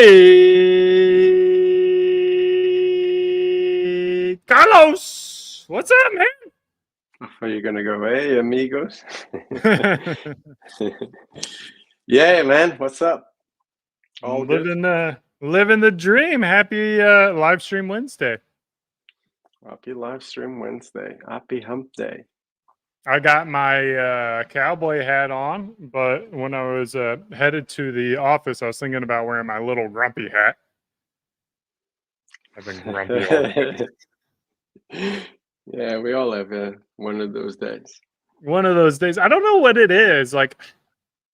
Hey, Carlos, what's up, Are you gonna go, hey, amigos? man? Yeah, man. What's up? All good? living the dream. Happy live stream Wednesday. Happy live stream Wednesday. Happy hump day. I got my cowboy hat on, but when I was headed to the office, I was thinking about wearing my little grumpy hat. I've been grumpy all day. Yeah, we all have one of those days. One of those days. I don't know what it is. Like,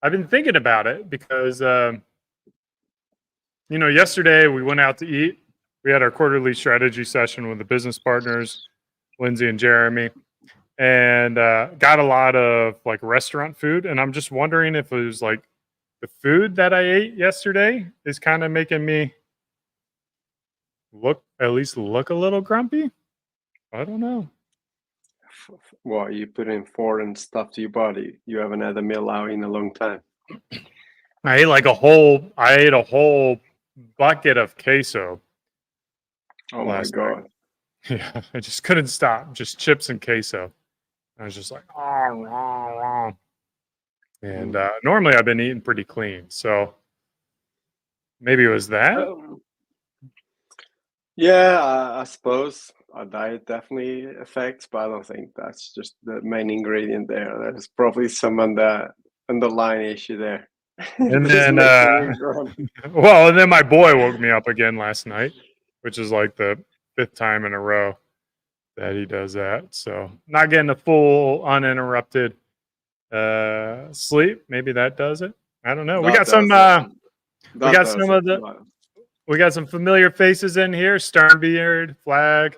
I've been thinking about it because yesterday we went out to eat. We had our quarterly strategy session with the business partners, Lindsay and Jeremy, and got a lot of like restaurant food. And I'm just wondering if it was like the food that I ate yesterday is kind of making me look a little grumpy. I don't know. What, you put in foreign stuff to your body? You haven't had a meal out in a long time. I ate a whole bucket of queso. Oh my God. Night. Yeah, I just couldn't stop. Just chips and queso. I was just like, oh. And normally I've been eating pretty clean, so maybe it was that. Yeah, I suppose our diet definitely affects, but I don't think that's just the main ingredient there. There's probably some underlying issue there. And Just then, making you grumpy. and then my boy woke me up again last night, which is like the 5th time in a row that he does that. So not getting a full uninterrupted sleep. Maybe that does it. I don't know. We got some familiar faces in here. Sternbeard, Flag,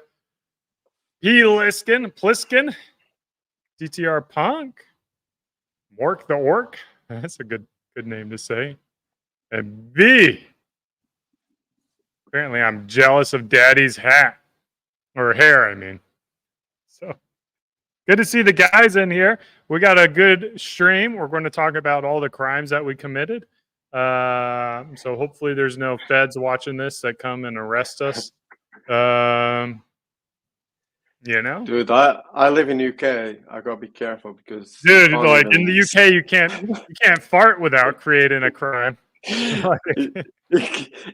Pliskin, DTR Punk, Mork the Orc. That's a good name to say. And B. Apparently I'm jealous of Daddy's hat. Or hair, I mean. So good to see the guys in here. We got a good stream. We're going to talk about all the crimes that we committed. So hopefully there's no feds watching this that come and arrest us. Dude, I live in UK. I gotta be careful because in the UK you can't fart without creating a crime.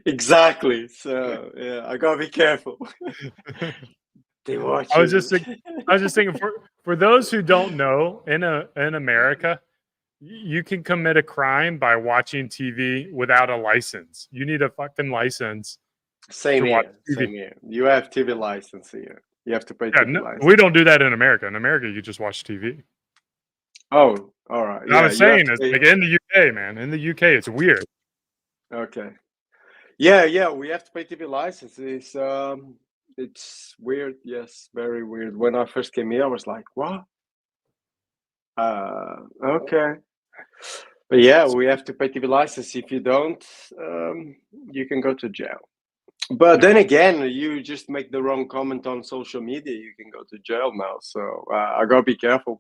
Exactly. So yeah, I gotta be careful. They watch. I was just thinking for those who don't know, in America, you can commit a crime by watching TV without a license. You need a fucking license. Same here. You have TV license here. You have to pay TV license. We don't do that in America. In America, you just watch TV. Oh, all right. Yeah, I was saying, it's like in the UK, man. In the UK, it's weird. Okay. Yeah. We have to pay TV license. It's weird. Yes, very weird. When I first came here, I was like, what? Okay. But yeah, we have to pay TV license. If you don't, you can go to jail. But then again, you just make the wrong comment on social media, you can go to jail now. So I gotta be careful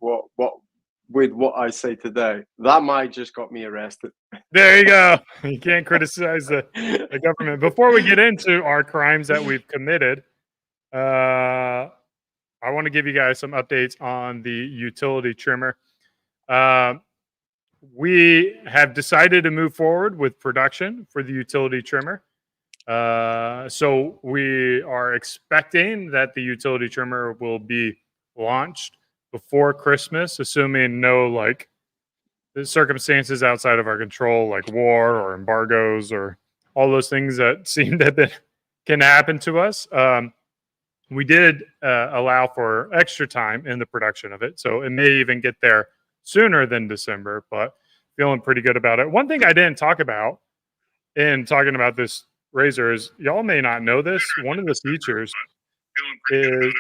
with what I say today. That might just got me arrested. There you go. You can't criticize the government. Before we get into our crimes that we've committed, I want to give you guys some updates on the utility trimmer. We have decided to move forward with production for the utility trimmer. So we are expecting that the utility trimmer will be launched before Christmas, assuming no circumstances outside of our control, like war or embargoes or all those things that seem to can happen to us. We did allow for extra time in the production of it, so it may even get there sooner than December, but feeling pretty good about it. One thing I didn't talk about in talking about this razor is, y'all may not know this, one of the features is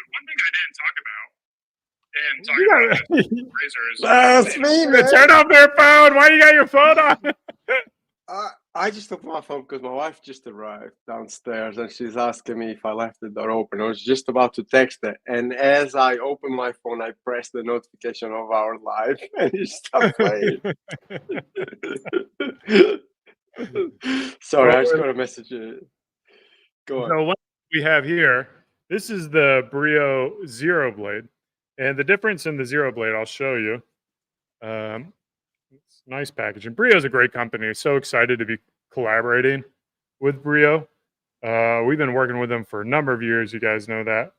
That's me, man. Turn off their phone. Why you got your phone on? I just took my phone because my wife just arrived downstairs and she's asking me if I left the door open. I was just about to text her, and as I opened my phone, I pressed the notification of our live, and it stopped playing. Sorry, I just got a message. Go on. So what we have here, this is the Brio Zero Blade. And the difference in the Zero Blade, I'll show you. It's nice packaging. Brio is a great company. So excited to be collaborating with Brio. We've been working with them for a number of years. You guys know that.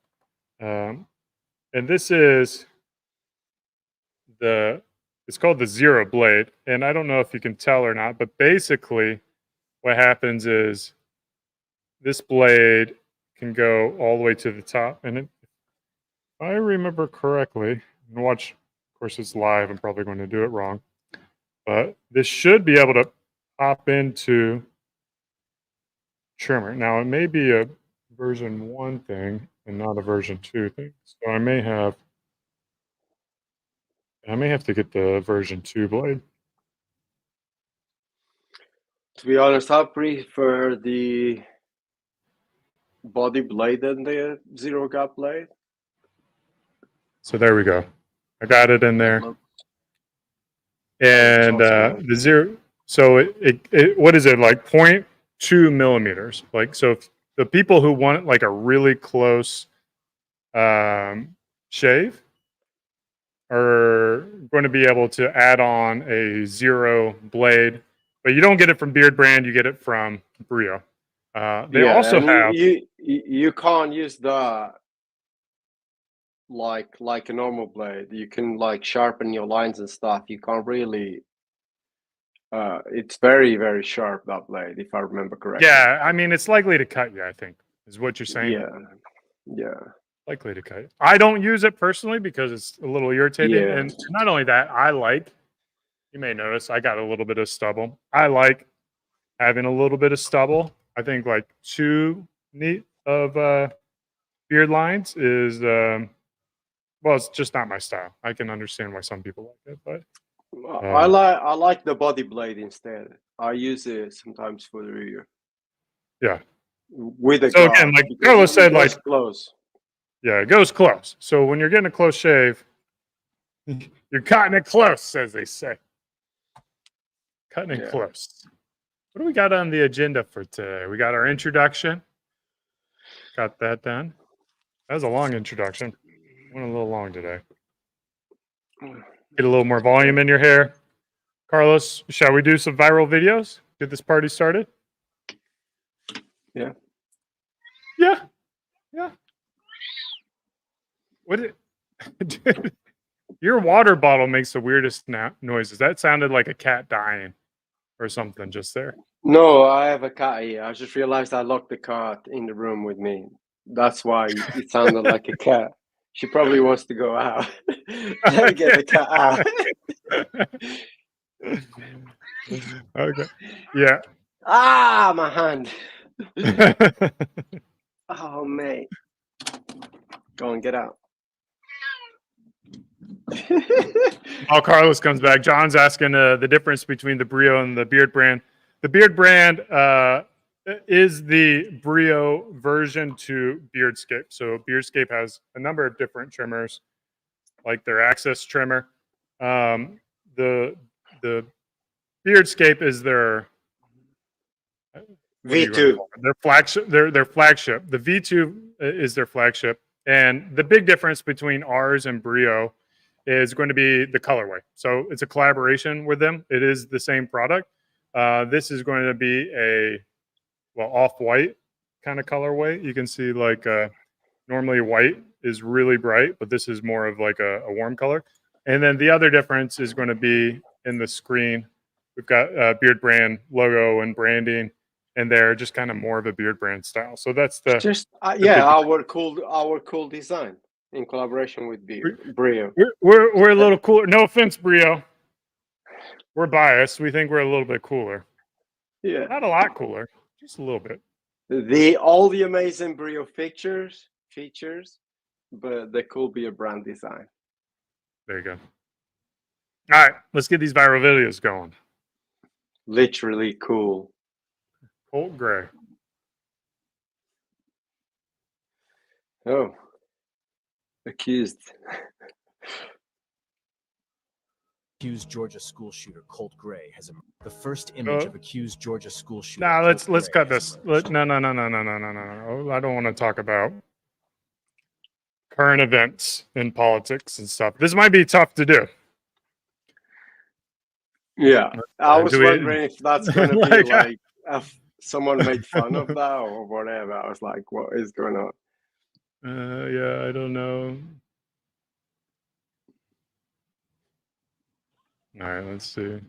And this is it's called the Zero Blade. And I don't know if you can tell or not, but basically what happens is this blade can go all the way to the top. And if I remember correctly, and watch, of course it's live, I'm probably going to do it wrong, but this should be able to pop into trimmer. Now it may be a version 1 thing and not a version 2 thing. So I may have to get the version 2 blade. To be honest, I prefer the body blade than the zero gap blade. So there we go. I got it in there. And the zero, so it what is it, like 0.2 millimeters? Like, so if the people who want like a really close shave are going to be able to add on a zero blade, but you don't get it from Beardbrand, you get it from Brio. They also have you can't use the like a normal blade. You can like sharpen your lines and stuff. You can't really. It's very, very sharp, that blade, if I remember correctly. Yeah, I mean it's likely to cut you, I think, is what you're saying. Yeah. Likely to cut you. I don't use it personally because it's a little irritating. Yeah. And not only that, you may notice I got a little bit of stubble. I like having a little bit of stubble. I think like 2 neat of beard lines is well, it's just not my style. I can understand why some people like it, but I like the body blade instead. I use it sometimes for the rear. Yeah. With a so again, like Carlos said, like close. Yeah, it goes close. So when you're getting a close shave, you're cutting it close, as they say. Cutting it close. What do we got on the agenda for today? We got our introduction. Got that done. That was a long introduction. Went a little long today. Get a little more volume in your hair. Carlos, shall we do some viral videos? Get this party started? Yeah. Yeah. Yeah. What Dude, your water bottle makes the weirdest noises. That sounded like a cat dying or something just there. No, I have a cat here. I just realized I locked the cat in the room with me. That's why it sounded like a cat. She probably wants to go out. Let me get the cat out. Okay. Yeah. Ah, my hand. Oh, mate. Go and get out. While Carlos comes back, John's asking the difference between the Brio and the Beardbrand. The Beardbrand is the Brio version to Beardscape. So Beardscape has a number of different trimmers, like their Access trimmer. The Beardscape is their V2. Their flagship. Their flagship. The V2 is their flagship, and the big difference between ours and Brio is going to be the colorway. So it's a collaboration with them. It is the same product. This is going to be a off-white kind of colorway. You can see like normally white is really bright, but this is more of like a warm color. And then the other difference is going to be in the screen. We've got Beardbrand logo and branding, and they're just kind of more of a Beardbrand style. So that's the our cool design in collaboration with Brio. We're a little cooler. No offense, Brio. We're biased. We think we're a little bit cooler. Yeah, not a lot cooler, just a little bit. All the amazing Brio features, but the cool Beardbrand design. There you go. All right, let's get these viral videos going. Literally cool. Colt Gray. Oh, accused. Accused Georgia school shooter Colt Gray has emerged. The first image of accused Georgia school shooter. Nah, let's Colt cut Gray this. has emerged. No. I don't want to talk about current events in politics and stuff. This might be tough to do. Yeah, I was Do we- wondering if that's going to be Like, like if someone made fun of that or whatever. I was like, what is going on? Yeah, I don't know. All right, let's see.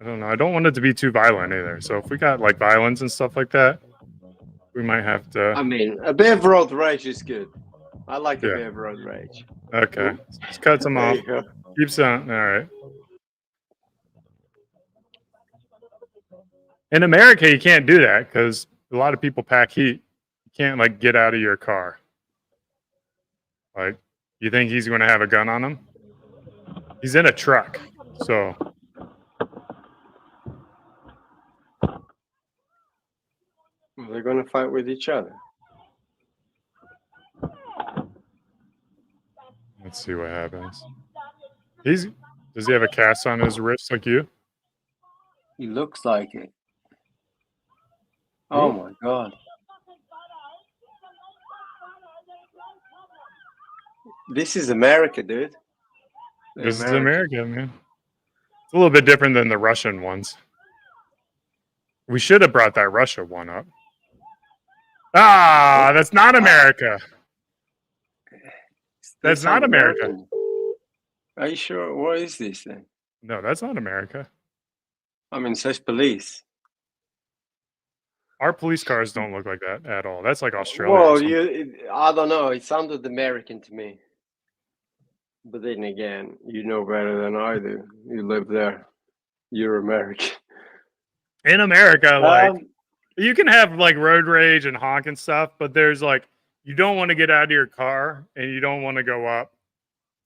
I don't know. I don't want it to be too violent either. So if we got like violence and stuff like that, we might have to. I mean, a bit of road rage is good. I like a Yeah. bit of road rage. Okay, let's cut some There off. you go. Keep some. All right. In America, you can't do that because a lot of people pack heat. You can't like get out of your car. Like, you think he's going to have a gun on him? He's in a truck, so. They're going to fight with each other. Let's see what happens. Does he have a cast on his wrist like you? He looks like it. Oh my God. This is America, dude. This is America, man. It's a little bit different than the Russian ones. We should have brought that Russia one up. Ah, that's not America. That's not America. American. Are you sure? What is this then? No, that's not America. I mean, it says police. Our police cars don't look like that at all. That's like Australia. or Well, something. I don't know. It sounded American to me. But then again, you know better than I do. You live there. You're American. In America, like you can have like road rage and honk and stuff, but there's like you don't want to get out of your car and you don't want to go up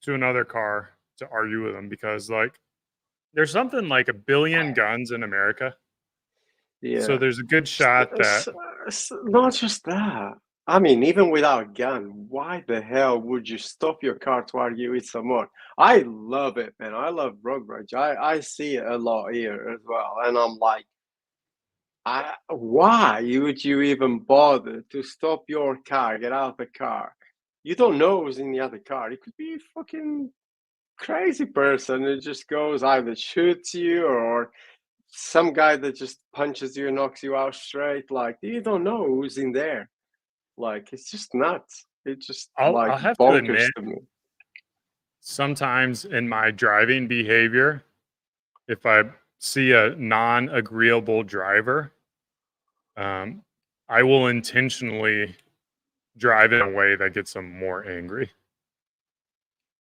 to another car to argue with them because like there's something like 1 billion guns in America. Yeah. So there's a good shot that It's not just that. I mean, even without a gun, why the hell would you stop your car to argue with someone? I love it, man. I love road rage. I see it a lot here as well. And I'm like, why would you even bother to stop your car, get out of the car? You don't know who's in the other car. It could be a fucking crazy person who just goes either shoots you or some guy that just punches you and knocks you out straight. Like, you don't know who's in there. Like, it's just nuts. It's just I'll have to bonkers admit, to me. sometimes in my driving behavior, if I see a non-agreeable driver, I will intentionally drive in a way that gets them more angry.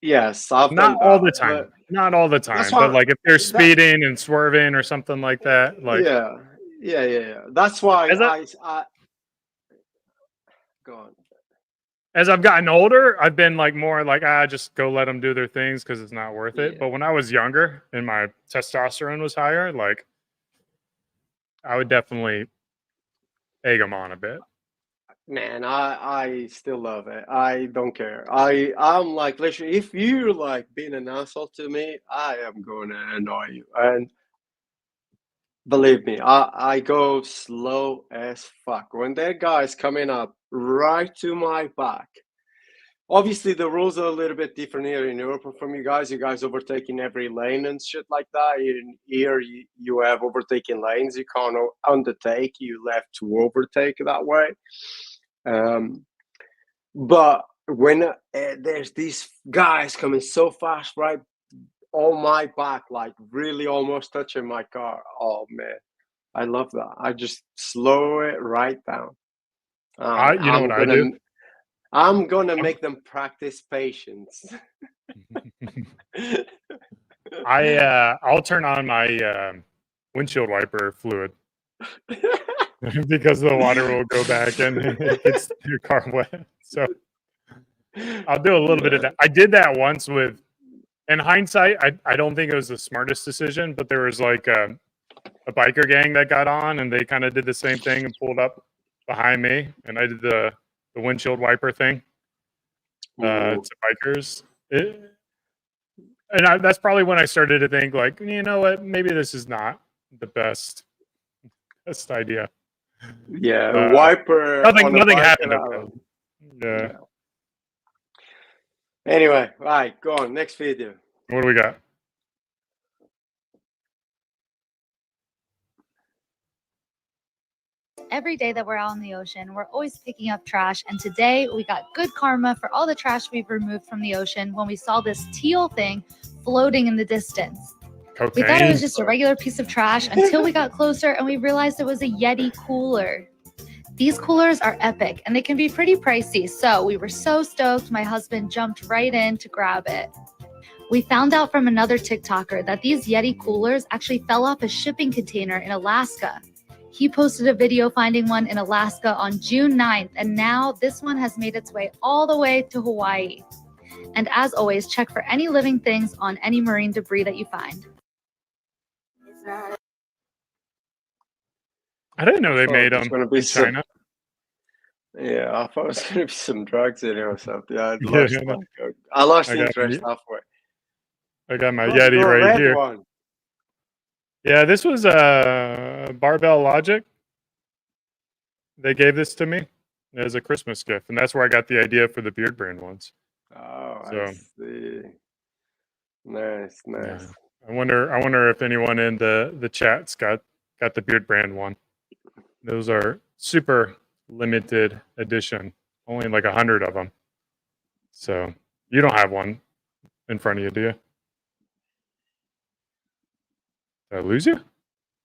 Yes, I've Not done all that, the time. but Not all the time. that's But why like if they're speeding and swerving or something like that, like yeah. That's why As I go on. as I've gotten older, I've been like more like just go let them do their things because it's not worth it. Yeah. But when I was younger and my testosterone was higher, like I would definitely egg them on a bit. Man, I still love it. I don't care. I'm like, literally, if you're like being an asshole to me, I am going to annoy you. And believe me, I go slow as fuck. When that guy's coming up right to my back, obviously the rules are a little bit different here in Europe from you guys. You guys overtaking every lane and shit like that. Here you have overtaking lanes. You can't undertake. You left to overtake that way. But when there's these guys coming so fast right on my back, like really almost touching my car, oh man, I love that. I just slow it right down. You know what I do? I'm gonna make them practice patience. I'll turn on my windshield wiper fluid because the water will go back and it gets your car wet. So I'll do a little bit of that. I did that once with, in hindsight, I don't think it was the smartest decision, but there was like a biker gang that got on and they kind of did the same thing and pulled up behind me, and I did the windshield wiper thing to bikers. And that's probably when I started to think, like, you know what, maybe this is not the best idea. Yeah, a wiper. Nothing happened. Yeah. No. Anyway, all right, go on. Next video. What do we got? Every day that we're out in the ocean, we're always picking up trash. And today we got good karma for all the trash we've removed from the ocean when we saw this teal thing floating in the distance. Cocaine. We thought it was just a regular piece of trash until we got closer and we realized it was a Yeti cooler. These coolers are epic and they can be pretty pricey. So we were so stoked, my husband jumped right in to grab it. We found out from another TikToker that these Yeti coolers actually fell off a shipping container in Alaska. He posted a video finding one in Alaska on June 9th, and now this one has made its way all the way to Hawaii. And as always, check for any living things on any marine debris that you find. I didn't know they made them in China. Yeah, I thought it was going to be some drugs in here or something. I lost interest halfway. I got my Yeti right here. One. Yeah, this was Barbell Logic. They gave this to me as a Christmas gift, and that's where I got the idea for the Beardbrand ones. Oh, so, I see. Nice. Yeah. I wonder if anyone in the chat's got the Beardbrand one. Those are super limited edition, only like 100 of them. So you don't have one in front of you, do you? Did I lose you?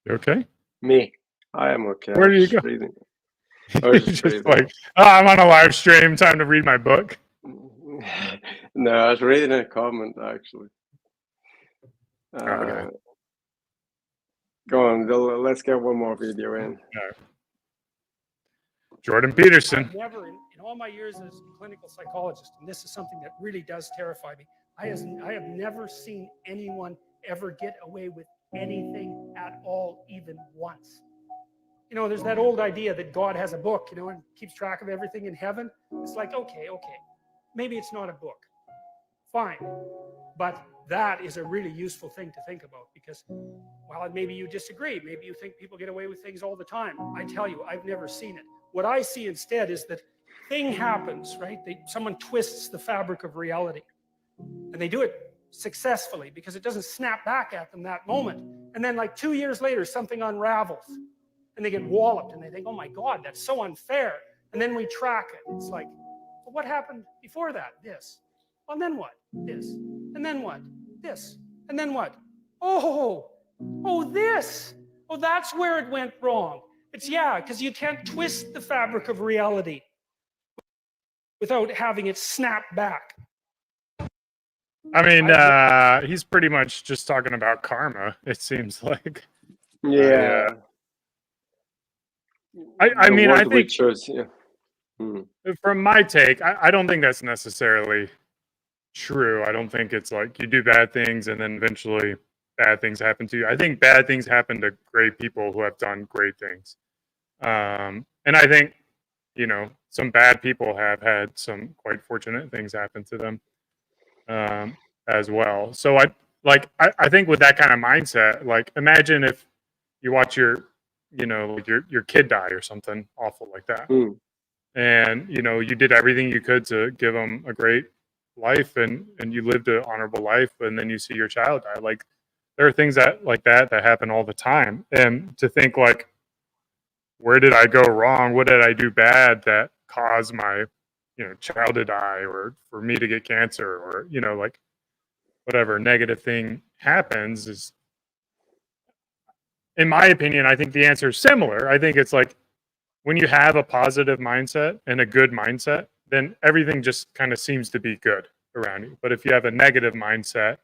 You okay? Me. I am okay. Where do you go? Just like, I'm on a live stream. Time to read my book. No, I was reading a comment actually. Okay. Go on. Let's get one more video in. Right. Jordan Peterson. I've never, in all my years as a clinical psychologist, and this is something that really does terrify me, I have never seen anyone ever get away with anything at all, even once. You know, there's that old idea that God has a book, you know, and keeps track of everything in heaven. It's like, okay, maybe it's not a book. Fine. But that is a really useful thing to think about because, well, maybe you disagree. Maybe you think people get away with things all the time. I tell you, I've never seen it. What I see instead is that thing happens, right? Someone twists the fabric of reality. And they do it successfully because it doesn't snap back at them that moment. And then like 2 years later, something unravels. And they get walloped and they think, oh my God, that's so unfair. And then we track it. It's like, well, what happened before that? This. Well, and then what? This. And then what? This. And then what? Oh, this. Oh, that's where it went wrong. It's because you can't twist the fabric of reality without having it snap back. I mean, he's pretty much just talking about karma, it seems like. Yeah. I mean, I think Hmm. From my take, I don't think that's necessarily true. I don't think it's like you do bad things and then eventually bad things happen to you. I think bad things happen to great people who have done great things. And I think, you know, some bad people have had some quite fortunate things happen to them as well. So I think with that kind of mindset, like imagine if you watch your kid die or something awful like that. Mm. And, you know, you did everything you could to give them a great life and you lived an honorable life. And then you see your child die. Like there are things that happen all the time. And to think like, where did I go wrong? What did I do bad that caused my, child to die or for me to get cancer or, like whatever negative thing happens is, in my opinion, I think the answer is similar. I think it's like when you have a positive mindset and a good mindset, then everything just kind of seems to be good around you. But if you have a negative mindset,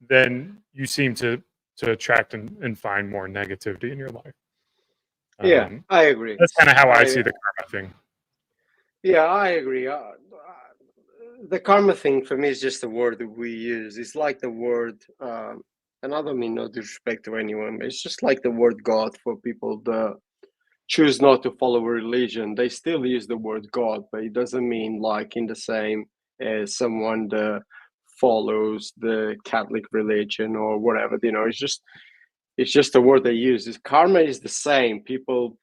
then you seem to attract and find more negativity in your life. Yeah, I agree. That's kind of how I see the karma thing. Yeah, I agree. The karma thing for me is just a word that we use. It's like the word, and I don't mean no disrespect to anyone, but it's just like the word God for people that choose not to follow a religion. They still use the word God, but it doesn't mean like in the same as someone that follows the Catholic religion or whatever. You know, it's just a word they use. Karma is the same. People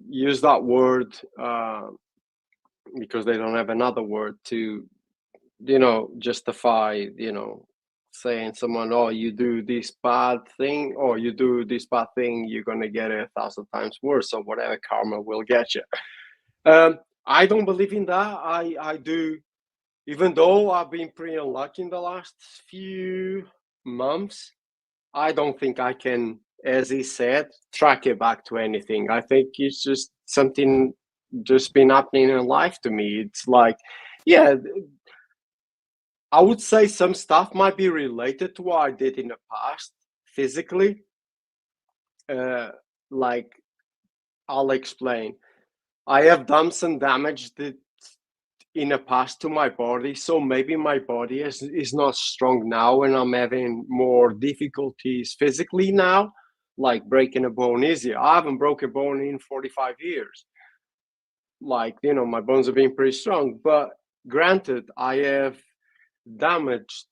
use that word because they don't have another word to, you know, justify, you know, saying someone, oh, you do this bad thing, or you do this bad thing, you're gonna get it 1,000 times worse, or whatever karma will get you. I don't believe in that. I do, even though I've been pretty unlucky in the last few months. I don't think I can, as he said, track it back to anything. I think it's just something just been happening in life to me. It's like, yeah, I would say some stuff might be related to what I did in the past physically. Like, I'll explain. I have done some damage in the past to my body, so maybe my body is not strong now, and I'm having more difficulties physically now, like breaking a bone easier. I haven't broken a bone in 45 years. Like, you know, my bones have been pretty strong, but granted, I have damaged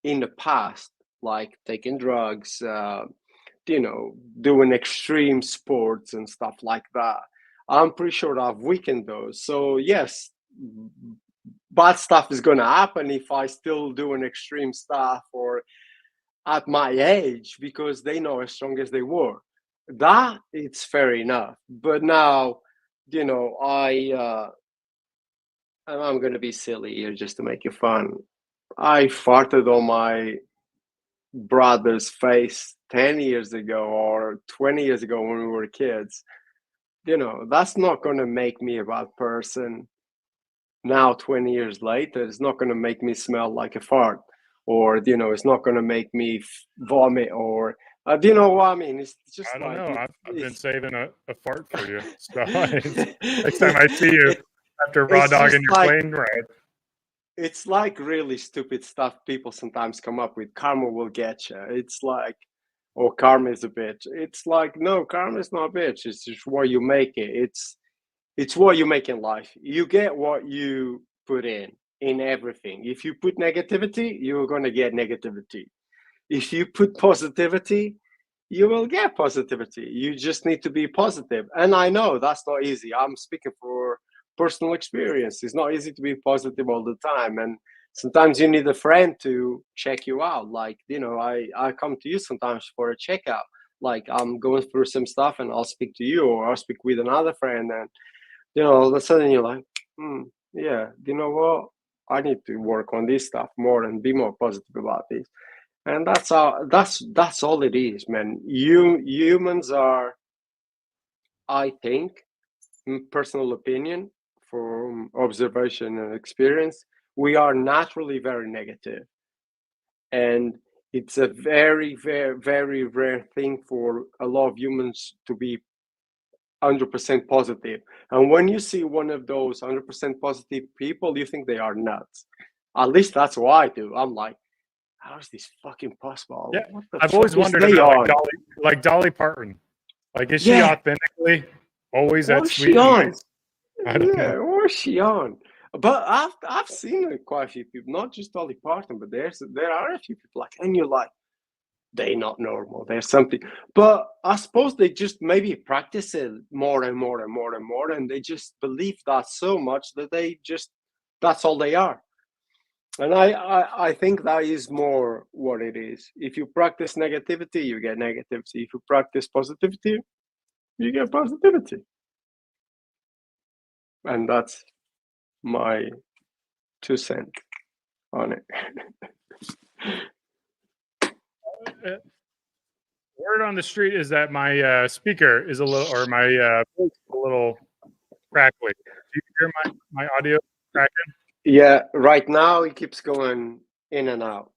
in the past, like taking drugs, you know, doing extreme sports and stuff like that. I'm pretty sure I've weakened those. So yes, bad stuff is going to happen if I still doing extreme stuff or at my age, because they know as strong as they were. That it's fair enough. But now, you know, I'm going to be silly here just to make you fun. I farted on my brother's face 10 years ago or 20 years ago when we were kids. You know, that's not going to make me a bad person. Now 20 years later, it's not going to make me smell like a fart, or, you know, it's not going to make me vomit, or do you know what I mean? It's just I don't like know. I've been saving a fart for you. So next time I see you after raw it's dogging just your like, plane ride. it's like really stupid stuff people sometimes come up with. Karma will get you. It's like, oh, karma is a bitch. It's like, no, karma is not a bitch. It's just what you make it. It's what you make in life. You get what you put in everything. If you put negativity, you're going to get negativity. If you put positivity, you will get positivity. You just need to be positive. And I know that's not easy. I'm speaking for personal experience. It's not easy to be positive all the time. And sometimes you need a friend to check you out. Like, you know, I come to you sometimes for a checkout. Like, I'm going through some stuff and I'll speak to you, or I'll speak with another friend, and, you know, all of a sudden you're like, yeah, you know what? I need to work on this stuff more and be more positive about this. And that's all it is, man. Humans are, I think, in personal opinion, from observation and experience, we are naturally very negative. And it's a very, very, very rare thing for a lot of humans to be 100% positive. And when you see one of those 100% positive people, you think they are nuts. At least that's what I do. I'm like, how is this fucking possible? Yeah, What the I've fuck always is wondered they about on? like Dolly Parton. Like, is she Yeah, authentically always what that is sweet she and on? nice? I don't know. Yeah, what is she on? But I've seen quite a few people, not just Dolly Parton, but there are a few people like, and you're like, they're not normal. There's something. But I suppose they just maybe practice it more and more and more and more, and they just believe that so much that they just, that's all they are. And I think that is more what it is. If you practice negativity, you get negativity. If you practice positivity, you get positivity. And that's my 2 cents on it. Word on the street is that my speaker is a little, or my voice is a little crackly. Do you hear my audio cracking? Yeah, right now it keeps going in and out.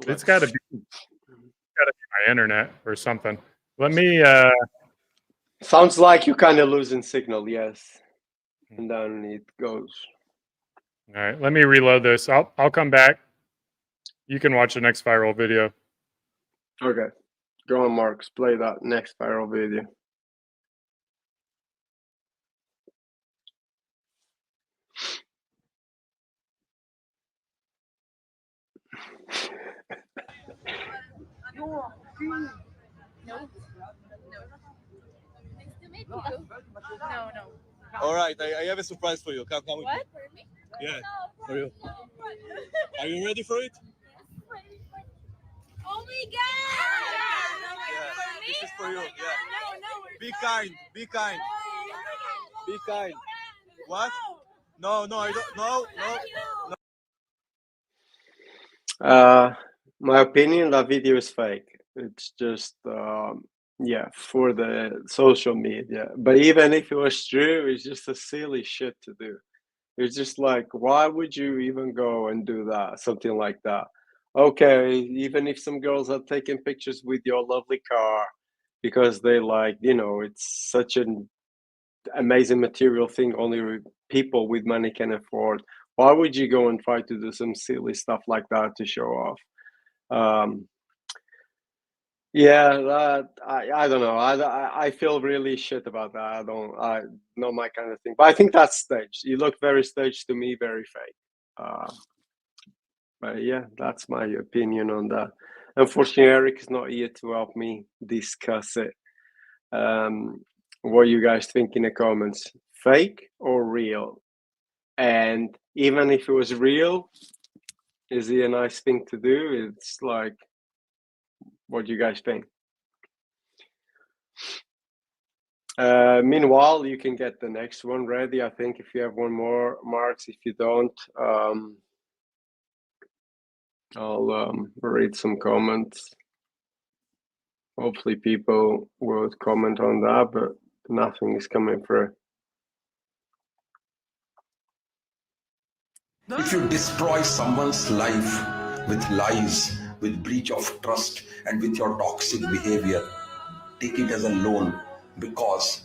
It's got to be my internet or something. Let me. Sounds like you're kind of losing signal, yes. And then it goes. All right, let me reload this. I'll come back. You can watch the next viral video. Okay. Go on, Marks. Play that next viral video. No. No. All right, I have a surprise for you. Come with What? me. For me? Yeah, for you. Are you ready for it? Oh my god! Yeah, this is for you. Yeah. No, Be kind. Be kind. Be kind. What? No, I don't. No. My opinion, that video is fake. It's just, yeah, for the social media. But even if it was true, it's just a silly shit to do. It's just like, why would you even go and do that? Something like that. Okay, even if some girls are taking pictures with your lovely car because they like, it's such an amazing material thing only people with money can afford. Why would you go and try to do some silly stuff like that to show off? Yeah, that I don't know. I feel really shit about that. I not my kind of thing. But I think that's staged. You look very staged to me, very fake. But yeah, that's my opinion on that. Unfortunately, Eric is not here to help me discuss it. What you guys think in the comments? Fake or real? And even if it was real, is it a nice thing to do? It's like, what do you guys think? Meanwhile, you can get the next one ready. I think if you have one more, Marks. If you don't, I'll read some comments. Hopefully people will comment on that, but nothing is coming through. If you destroy someone's life with lies, with breach of trust, and with your toxic behavior, take it as a loan, because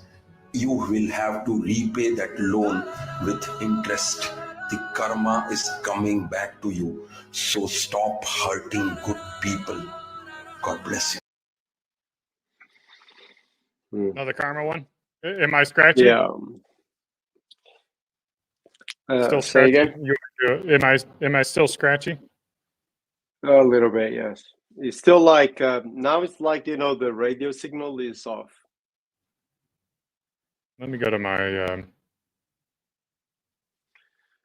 you will have to repay that loan with interest. The karma is coming back to you. So stop hurting good people. God bless you. Another karma one. Am I scratchy? Yeah. Still Say scratchy? again? Am I still scratchy? A little bit, yes. It's still like now. It's like the radio signal is off. Let me go to my.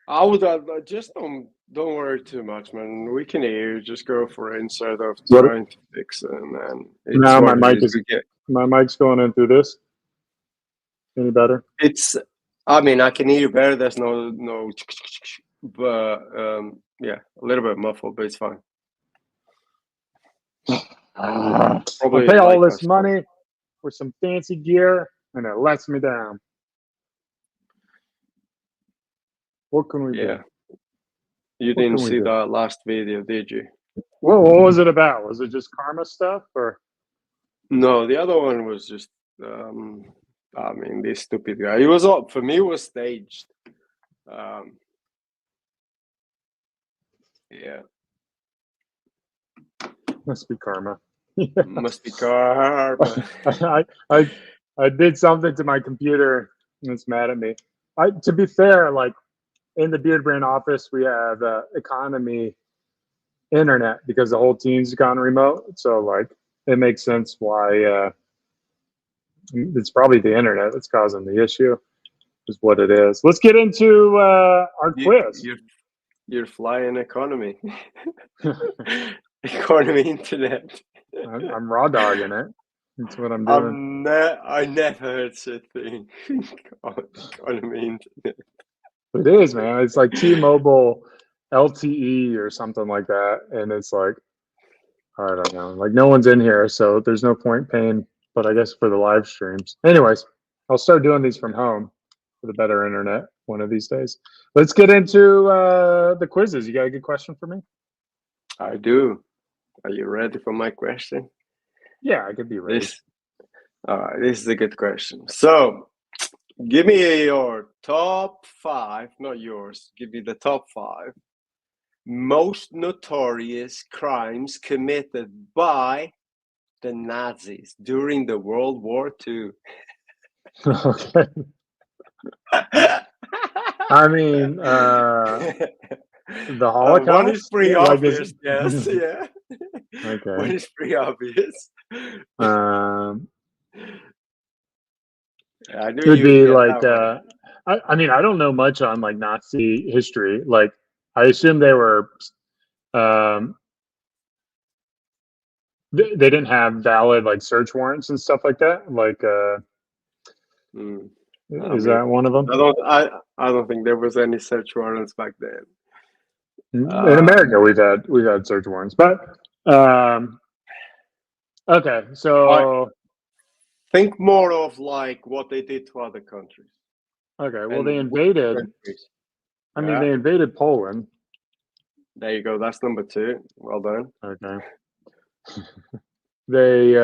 I would just don't worry too much, man. We can hear you. Just go for it instead of trying to fix it, man. It's Now my what it mic is. is my mic's going in through this. Any better? It's. I mean, I can hear you better. There's no, but yeah, a little bit muffled, but it's fine. I Probably pay all like this us. money for some fancy gear, and it lets me down. What can we Yeah. do? You What didn't can we see do? that last video, did you? What was it about? Was it just karma stuff, or? No, the other one was just. I mean, this stupid guy. It was all for me. It was staged. Yeah. Must be karma. Must be karma. I did something to my computer and it's mad at me. To be fair, like in the Beardbrand office, we have economy internet because the whole team's gone remote. So like it makes sense why it's probably the internet that's causing the issue, is what it is. Let's get into our quiz. You're flying economy. Economy internet. I'm raw dogging it. That's what I'm doing. I never heard such a thing. Economy internet. It is, man. It's like T-Mobile LTE or something like that. And it's like, I don't know. Like no one's in here, so there's no point paying, but I guess for the live streams. Anyways, I'll start doing these from home for the better internet one of these days. Let's get into the quizzes. You got a good question for me? I do. Are you ready for my question? Yeah, I could be ready. This is a good question. So, give me your top 5, not yours. Give me the top 5 most notorious crimes committed by the Nazis during the World War II. Okay. I mean, The Holocaust. One is pretty Yeah, like this- obvious. Yes, yeah. Okay. One is pretty obvious. I knew It would you be would get like, that one. I mean, I don't know much on like Nazi history. Like, I assume they were, they didn't have valid like search warrants and stuff like that. Like, Mm. is that one of them? I don't think there was any search warrants back then. In America, we've had search warrants, but okay. So think more of like what they did to other countries. okay, well, And they invaded. countries. I mean, Yeah. they invaded Poland. There you go. That's number 2. Well done. Okay. They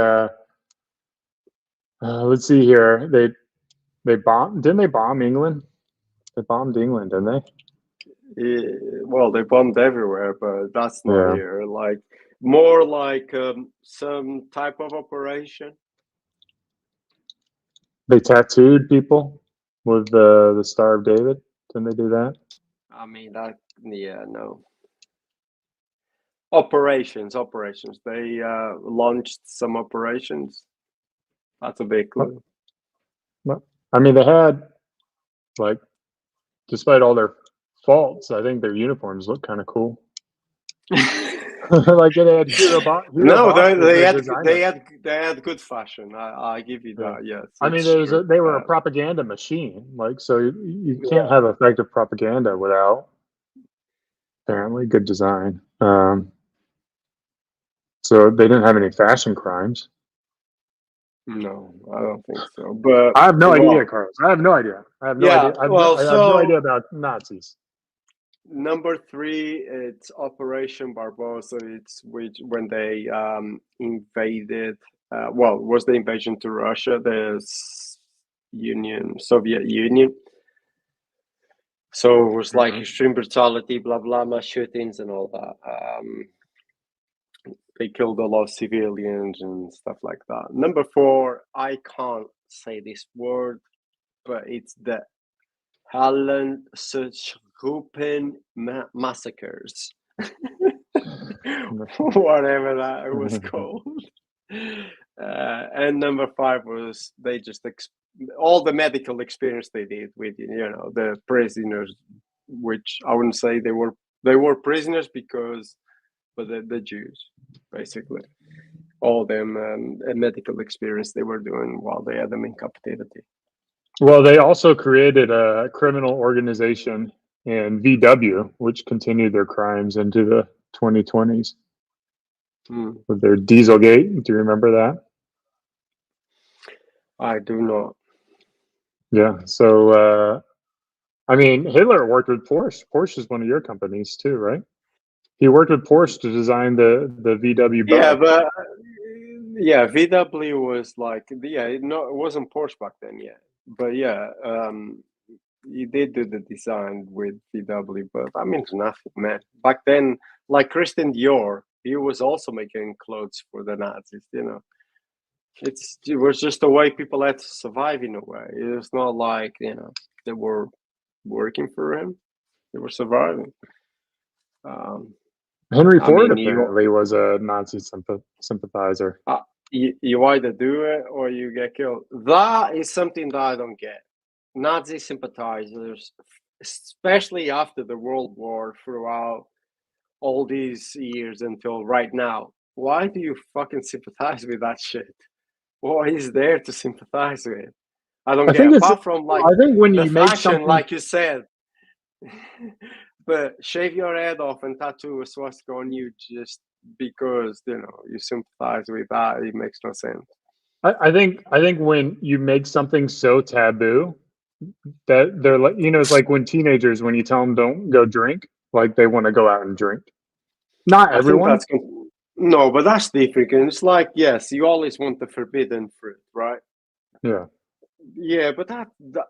let's see here. They bombed. Didn't they bomb England? They bombed England, didn't they? Yeah, well, they bombed everywhere, but that's not Yeah. here. Like more like some type of operation. They tattooed people with the Star of David. Didn't they do that? I mean that. Yeah, no. Operations. They launched some operations. That's a big clue. Well, I mean, they had like, despite all their faults, I think their uniforms look kind of cool. Like they had Hero Boss. No, Boss was they their had designer. they had good fashion. I give you that. Yes. I mean, it's true. they were a propaganda machine. Like, so you can't have effective propaganda without apparently good design. So they didn't have any fashion crimes. No, I don't think so. But I have no idea, Carlos. I have no idea. I have no Yeah, idea. I have, well, I have no so- idea about Nazis. number 3, it's Operation Barbarossa. It's when they invaded. Well, was the invasion to Russia, the Soviet Union. So it was like extreme brutality, blah blah, mass shootings and all that. They killed a lot of civilians and stuff like that. Number 4, I can't say this word, but it's the Hallen-Suchruppen massacres. Whatever that was called. And number 5 was they just all the medical experience they did with the prisoners, which I wouldn't say they were prisoners but the Jews, basically, all them medical experience they were doing while they had them in captivity. Well, they also created a criminal organization in VW, which continued their crimes into the 2020s with their Dieselgate. Do you remember that? I do not. Yeah. So, I mean, Hitler worked with Porsche. Porsche is one of your companies too, right? He worked with Porsche to design the VW bug. Yeah, but VW was like it wasn't Porsche back then yet. But he did do the design with VW, but that means nothing, man. Back then, like Christian Dior, he was also making clothes for the Nazis. It was just a way people had to survive in a way. It was not like they were working for him; they were surviving. Henry Ford apparently was a Nazi sympathizer. You either do it or you get killed. That is something that I don't get. Nazi sympathizers, especially after the World War, throughout all these years until right now. Why do you fucking sympathize with that shit? What is there to sympathize with? I don't get. Apart from like I think when the you make fashion, something, like you said. But shave your head off and tattoo a swastika on you just because you sympathize with that, it makes no sense. I think when you make something so taboo that they're like, it's like when teenagers, when you tell them don't go drink, like they want to go out and drink. Not everyone. No, but that's different. It's like, yes, you always want the forbidden fruit, right? Yeah. Yeah, but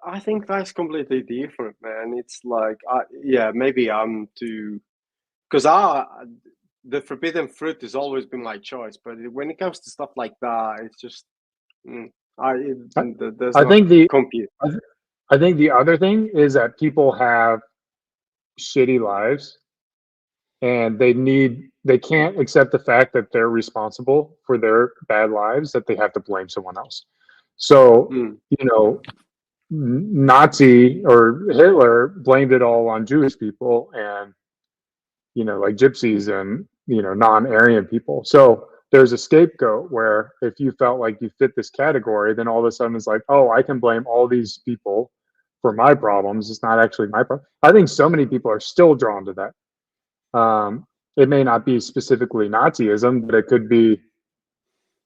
I think that's completely different, man. It's like, maybe I'm too, because the forbidden fruit has always been my choice. But when it comes to stuff like that, it's just, I think the other thing is that people have shitty lives, and they can't accept the fact that they're responsible for their bad lives, that they have to blame someone else. So, you know, Nazi or Hitler blamed it all on Jewish people and, you know, like gypsies and, you know, non-Aryan people. So there's a scapegoat where if you felt like you fit this category, then all of a sudden it's like, oh, I can blame all these people for my problems. It's not actually my problem. I think so many people are still drawn to that. It may not be specifically Nazism, but it could be,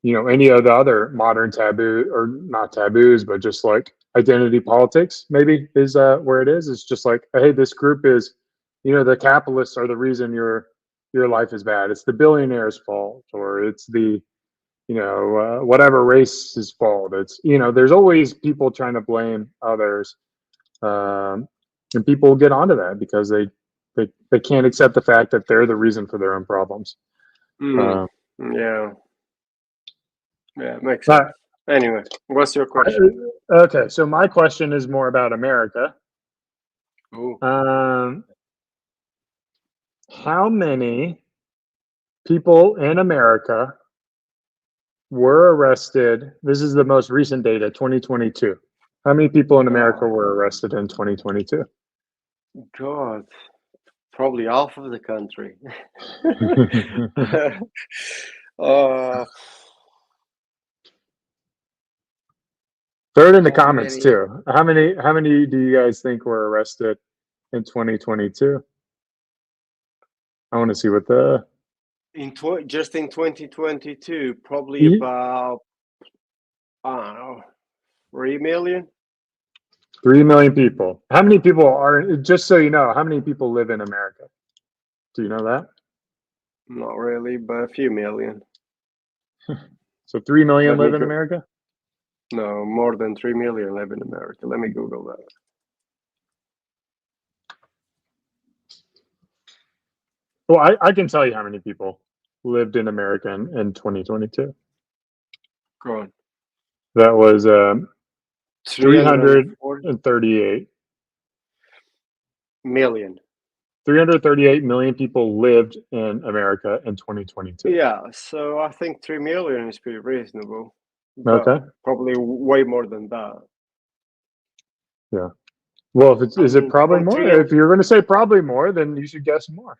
you know, any of the other modern taboo, or not taboos, but just like identity politics maybe is where it is. It's just like, hey, this group is, you know, the capitalists are the reason your life is bad. It's the billionaire's fault, or it's the, you know, whatever race's fault. It's, you know, there's always people trying to blame others, and people get onto that because they can't accept the fact that they're the reason for their own problems. Yeah, makes sense. Anyway, what's your question? Okay, so my question is more about America. Ooh. How many people in America were arrested? This is the most recent data, 2022. How many people in America were arrested in 2022? God, probably half of the country. Throw it in the comments too. How many do you guys think were arrested in 2022? I want to see what the just in 2022, probably about, I don't know, 3 million. 3 million people. How many people are, just so you know, how many people live in America? Do you know that? Not really, but a few million. So 3 million live in America? No, more than 3 million live in America. Let me Google that. Well, I can tell you how many people lived in America in 2022. Go on. That was 338 million. 338 million people lived in America in 2022. Yeah, so I think 3 million is pretty reasonable. Okay. Probably way more than that. Yeah. Well, is it probably more? If you're going to say probably more, then you should guess more.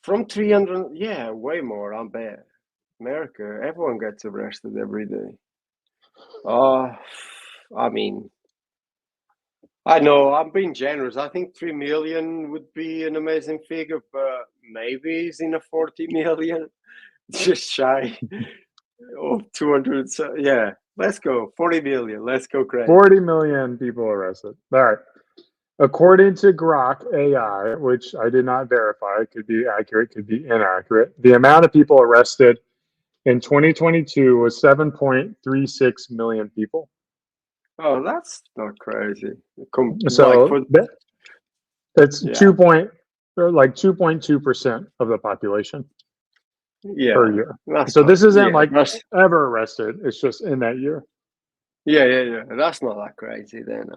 From 300, yeah, way more, I bet. America, everyone gets arrested every day. I mean, I know I'm being generous. I think 3 million would be an amazing figure, but maybe it's in a 40 million, just shy of 200. So, yeah, let's go 40 million. Let's go crazy. 40 million people arrested. All right. According to Grok AI, which I did not verify, could be accurate, could be inaccurate, the amount of people arrested in 2022 was 7.36 million people. Oh, that's not crazy. So it's 2.2% of the population per year. So this isn't ever arrested. It's just in that year. Yeah. That's not that crazy then.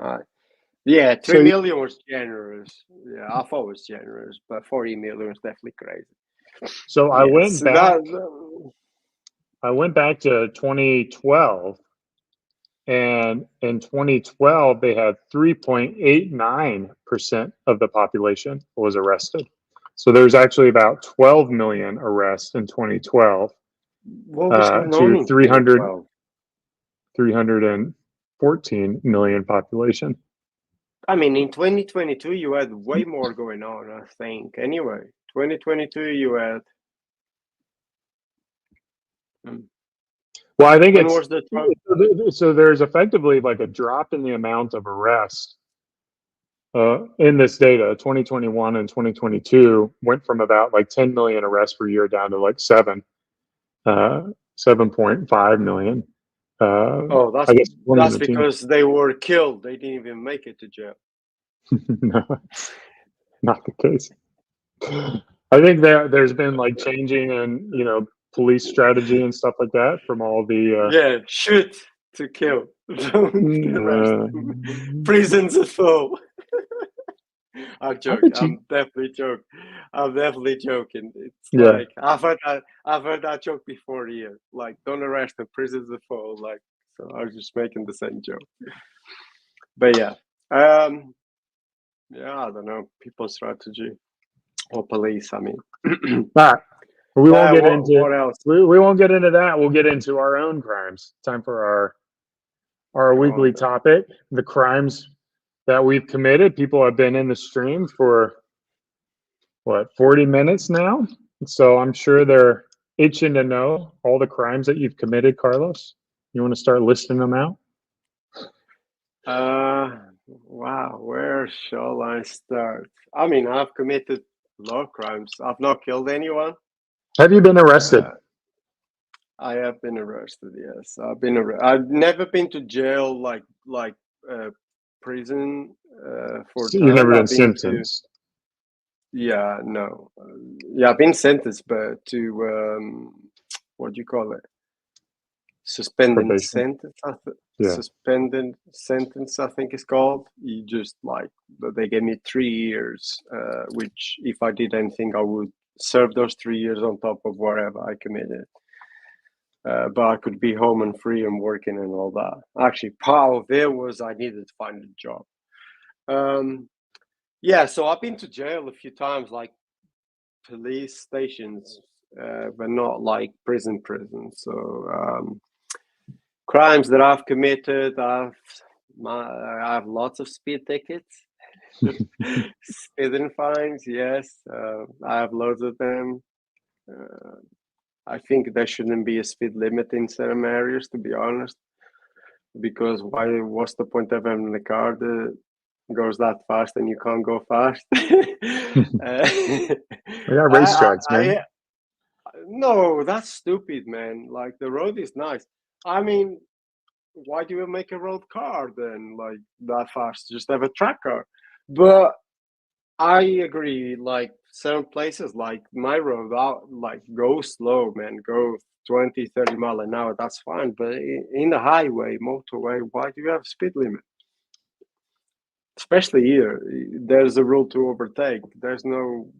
3 million was generous. Yeah, I thought it was generous, but 40 million was definitely crazy. So I went back to 2012, and in 2012 they had 3.89% of the population was arrested. So there's actually about 12 million arrests in 2012. What was going on in 314 million population. I mean, in 2022, you had way more going on, I think. Anyway, 2022, you had. Well, I think so there's effectively like a drop in the amount of arrests in this data. 2021 and 2022 went from about like 10 million arrests per year down to like 7.5 million. That's because they were killed. They didn't even make it to jail. No, not the case. I think there's been like changing in, you know, police strategy and stuff like that from all the shoot to kill. Don't arrest. Prisons are full. I'm I joking. bet you. I'm definitely joking. It's Yeah. like I've heard that joke before here. Like, don't arrest him, prison's the foe. Like, so I was just making the same joke. But yeah, yeah, I don't know, people's strategy or police. I mean, But we won't get into what else? we won't get into that. We'll get into our own crimes. Time for our Go weekly on then. topic, the crimes that we've committed. People have been in the stream for what, 40 minutes now? So I'm sure they're itching to know all the crimes that you've committed, Carlos. You want to start listing them out? Wow, where shall I start? I mean, I've committed a lot of crimes. I've not killed anyone. Have you been arrested? I have been arrested. Yes, I've been arrested. I've never been to jail like prison for So you've time. never been I've been to sentenced. yeah, no, yeah, I've been sentenced, but to what do you call it? Suspended Probation. sentence. Yeah. Suspended sentence, I think it's called. You just like they gave me 3 years, which if I did anything, I would serve those 3 years on top of whatever I committed. But I could be home and free and working and all that. Actually, part of it was I needed to find a job. Yeah, so I've been to jail a few times, like police stations, but not like prison. So crimes that I've committed, I have lots of speed tickets, speeding fines. Yes, I have loads of them. I think there shouldn't be a speed limit in some areas, to be honest, because what's the point of having a car that goes that fast and you can't go fast? We got racetracks, man. No, that's stupid, man. Like, the road is nice. I mean, why do you make a road car then, like, that fast? Just have a track car. But I agree, like, certain places, like my road, like, go slow, man. Go 20, 30 mile an hour. That's fine. But in the highway, motorway, why do you have speed limit? Especially here, there's a rule to overtake. There's no.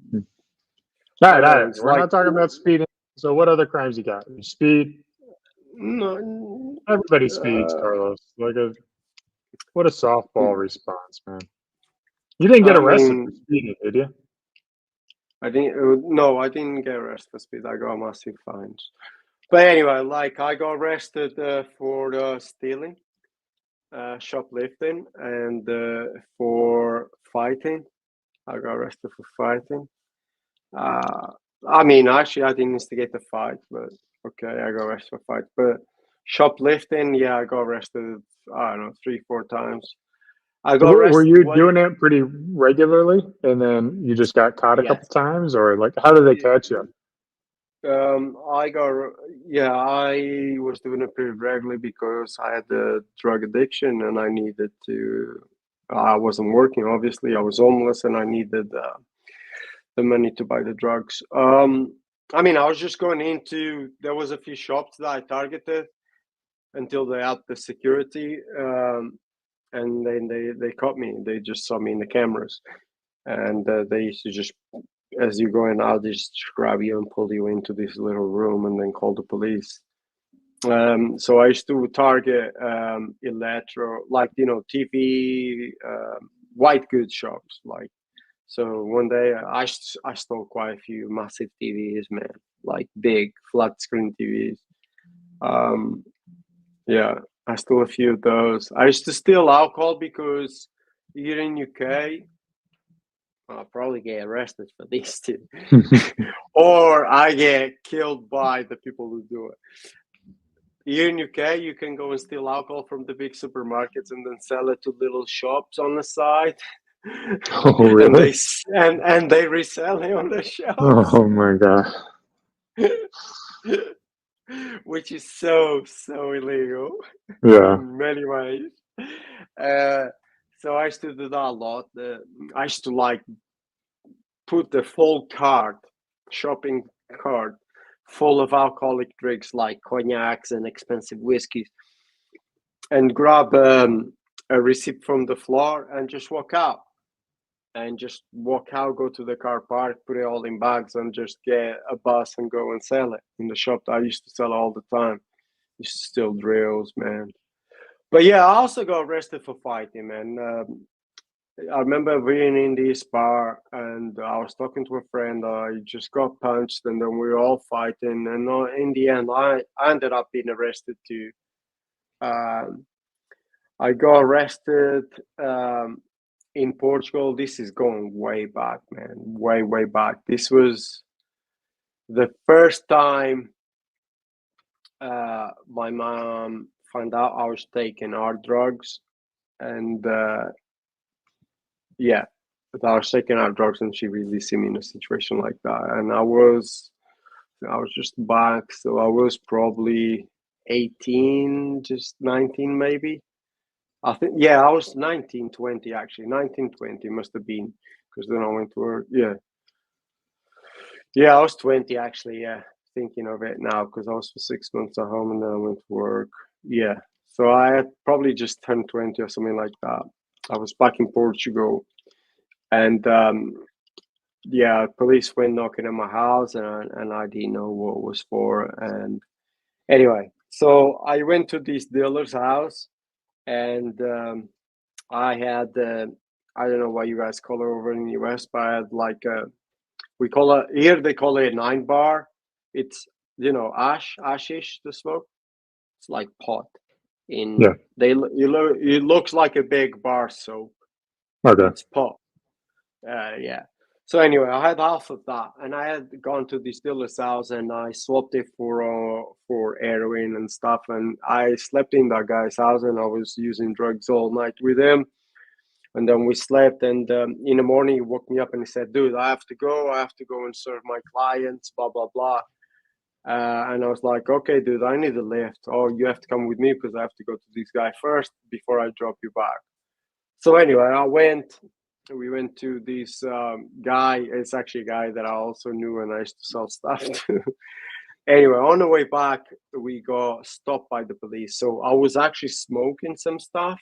All right. It's We're like, not talking about speeding. So what other crimes you got? You speed. no, Everybody speeds, Carlos. What a softball response, man. You didn't get I arrested mean, for speeding, did you? I didn't. No, I didn't get arrested for speed. I got massive fines. But anyway, like, I got arrested for stealing, shoplifting, and for fighting. I got arrested for fighting. I mean, actually, I didn't instigate the fight, but okay, I got arrested for fight. But shoplifting, yeah, I got arrested. I don't know, 3, 4 times. I got Were arrested you one. doing it pretty regularly, and then you just got caught a Yes. couple times, or like how did they catch you? I was doing it pretty regularly because I had a drug addiction and I needed to. I wasn't working, obviously. I was homeless and I needed the money to buy the drugs. I mean, I was just going into. There was a few shops that I targeted until they had the security, and then they caught me. They just saw me in the cameras, and they used to just, as you go in out, they just grab you and pull you into this little room and then call the police. So I used to target electro, like, TV, white goods shops. Like, so one day I stole quite a few massive TVs, man, like big flat screen TVs. Yeah, I stole a few of those. I used to steal alcohol because here in UK, I'll probably get arrested for these two, or I get killed by the people who do it. Here in UK, you can go and steal alcohol from the big supermarkets and then sell it to little shops on the side. Oh, really? And they resell it on the shelves. Oh my god! Which is so illegal. Yeah. In many ways. So I used to do that a lot. I used to, like, put the full shopping cart full of alcoholic drinks like cognacs and expensive whiskeys, and grab a receipt from the floor and just walk out. and just walk out, go to the car park, put it all in bags, and just get a bus and go and sell it in the shop that I used to sell all the time. Used to steal drills, man. But yeah, I also got arrested for fighting, man. I remember being in this bar and I was talking to a friend. I just got punched, and then we were all fighting. And in the end, I ended up being arrested too. I got arrested in Portugal. This is going way back, man. Way, way back. This was the first time my mom found out I was taking hard drugs. And yeah, I was taking hard drugs, and she really see me in a situation like that. And I was just back, so I was probably 18, just 19 maybe. I think, yeah, I was 19, 20 actually. 19, 20 must have been, because then I went to work. Yeah, I was 20 actually. Yeah, thinking of it now, because I was for 6 months at home and then I went to work. Yeah, so I had probably just turned 20 or something like that. I was back in Portugal, and yeah, police went knocking at my house, and I didn't know what it was for. And anyway, so I went to this dealer's house, and I had I don't know what you guys call it over in the US, but I had like we call it here, they call it a 9-bar. It's, you know, ashish to smoke. It's like pot. Yeah. It looks like a big bar soap. Okay. It's pot. Yeah. So anyway, I had half of that, and I had gone to this dealer's house, and I swapped it for heroin and stuff. And I slept in that guy's house, and I was using drugs all night with him. And then we slept, and in the morning he woke me up and he said, "Dude, I have to go and serve my clients, blah blah blah." And I was like, "Okay, dude, I need a lift. Oh, you have to come with me because I have to go to this guy first before I drop you back." So anyway, we went to this guy. It's actually a guy that I also knew, and I used to sell stuff to. Anyway, on the way back, we got stopped by the police. So I was actually smoking some stuff,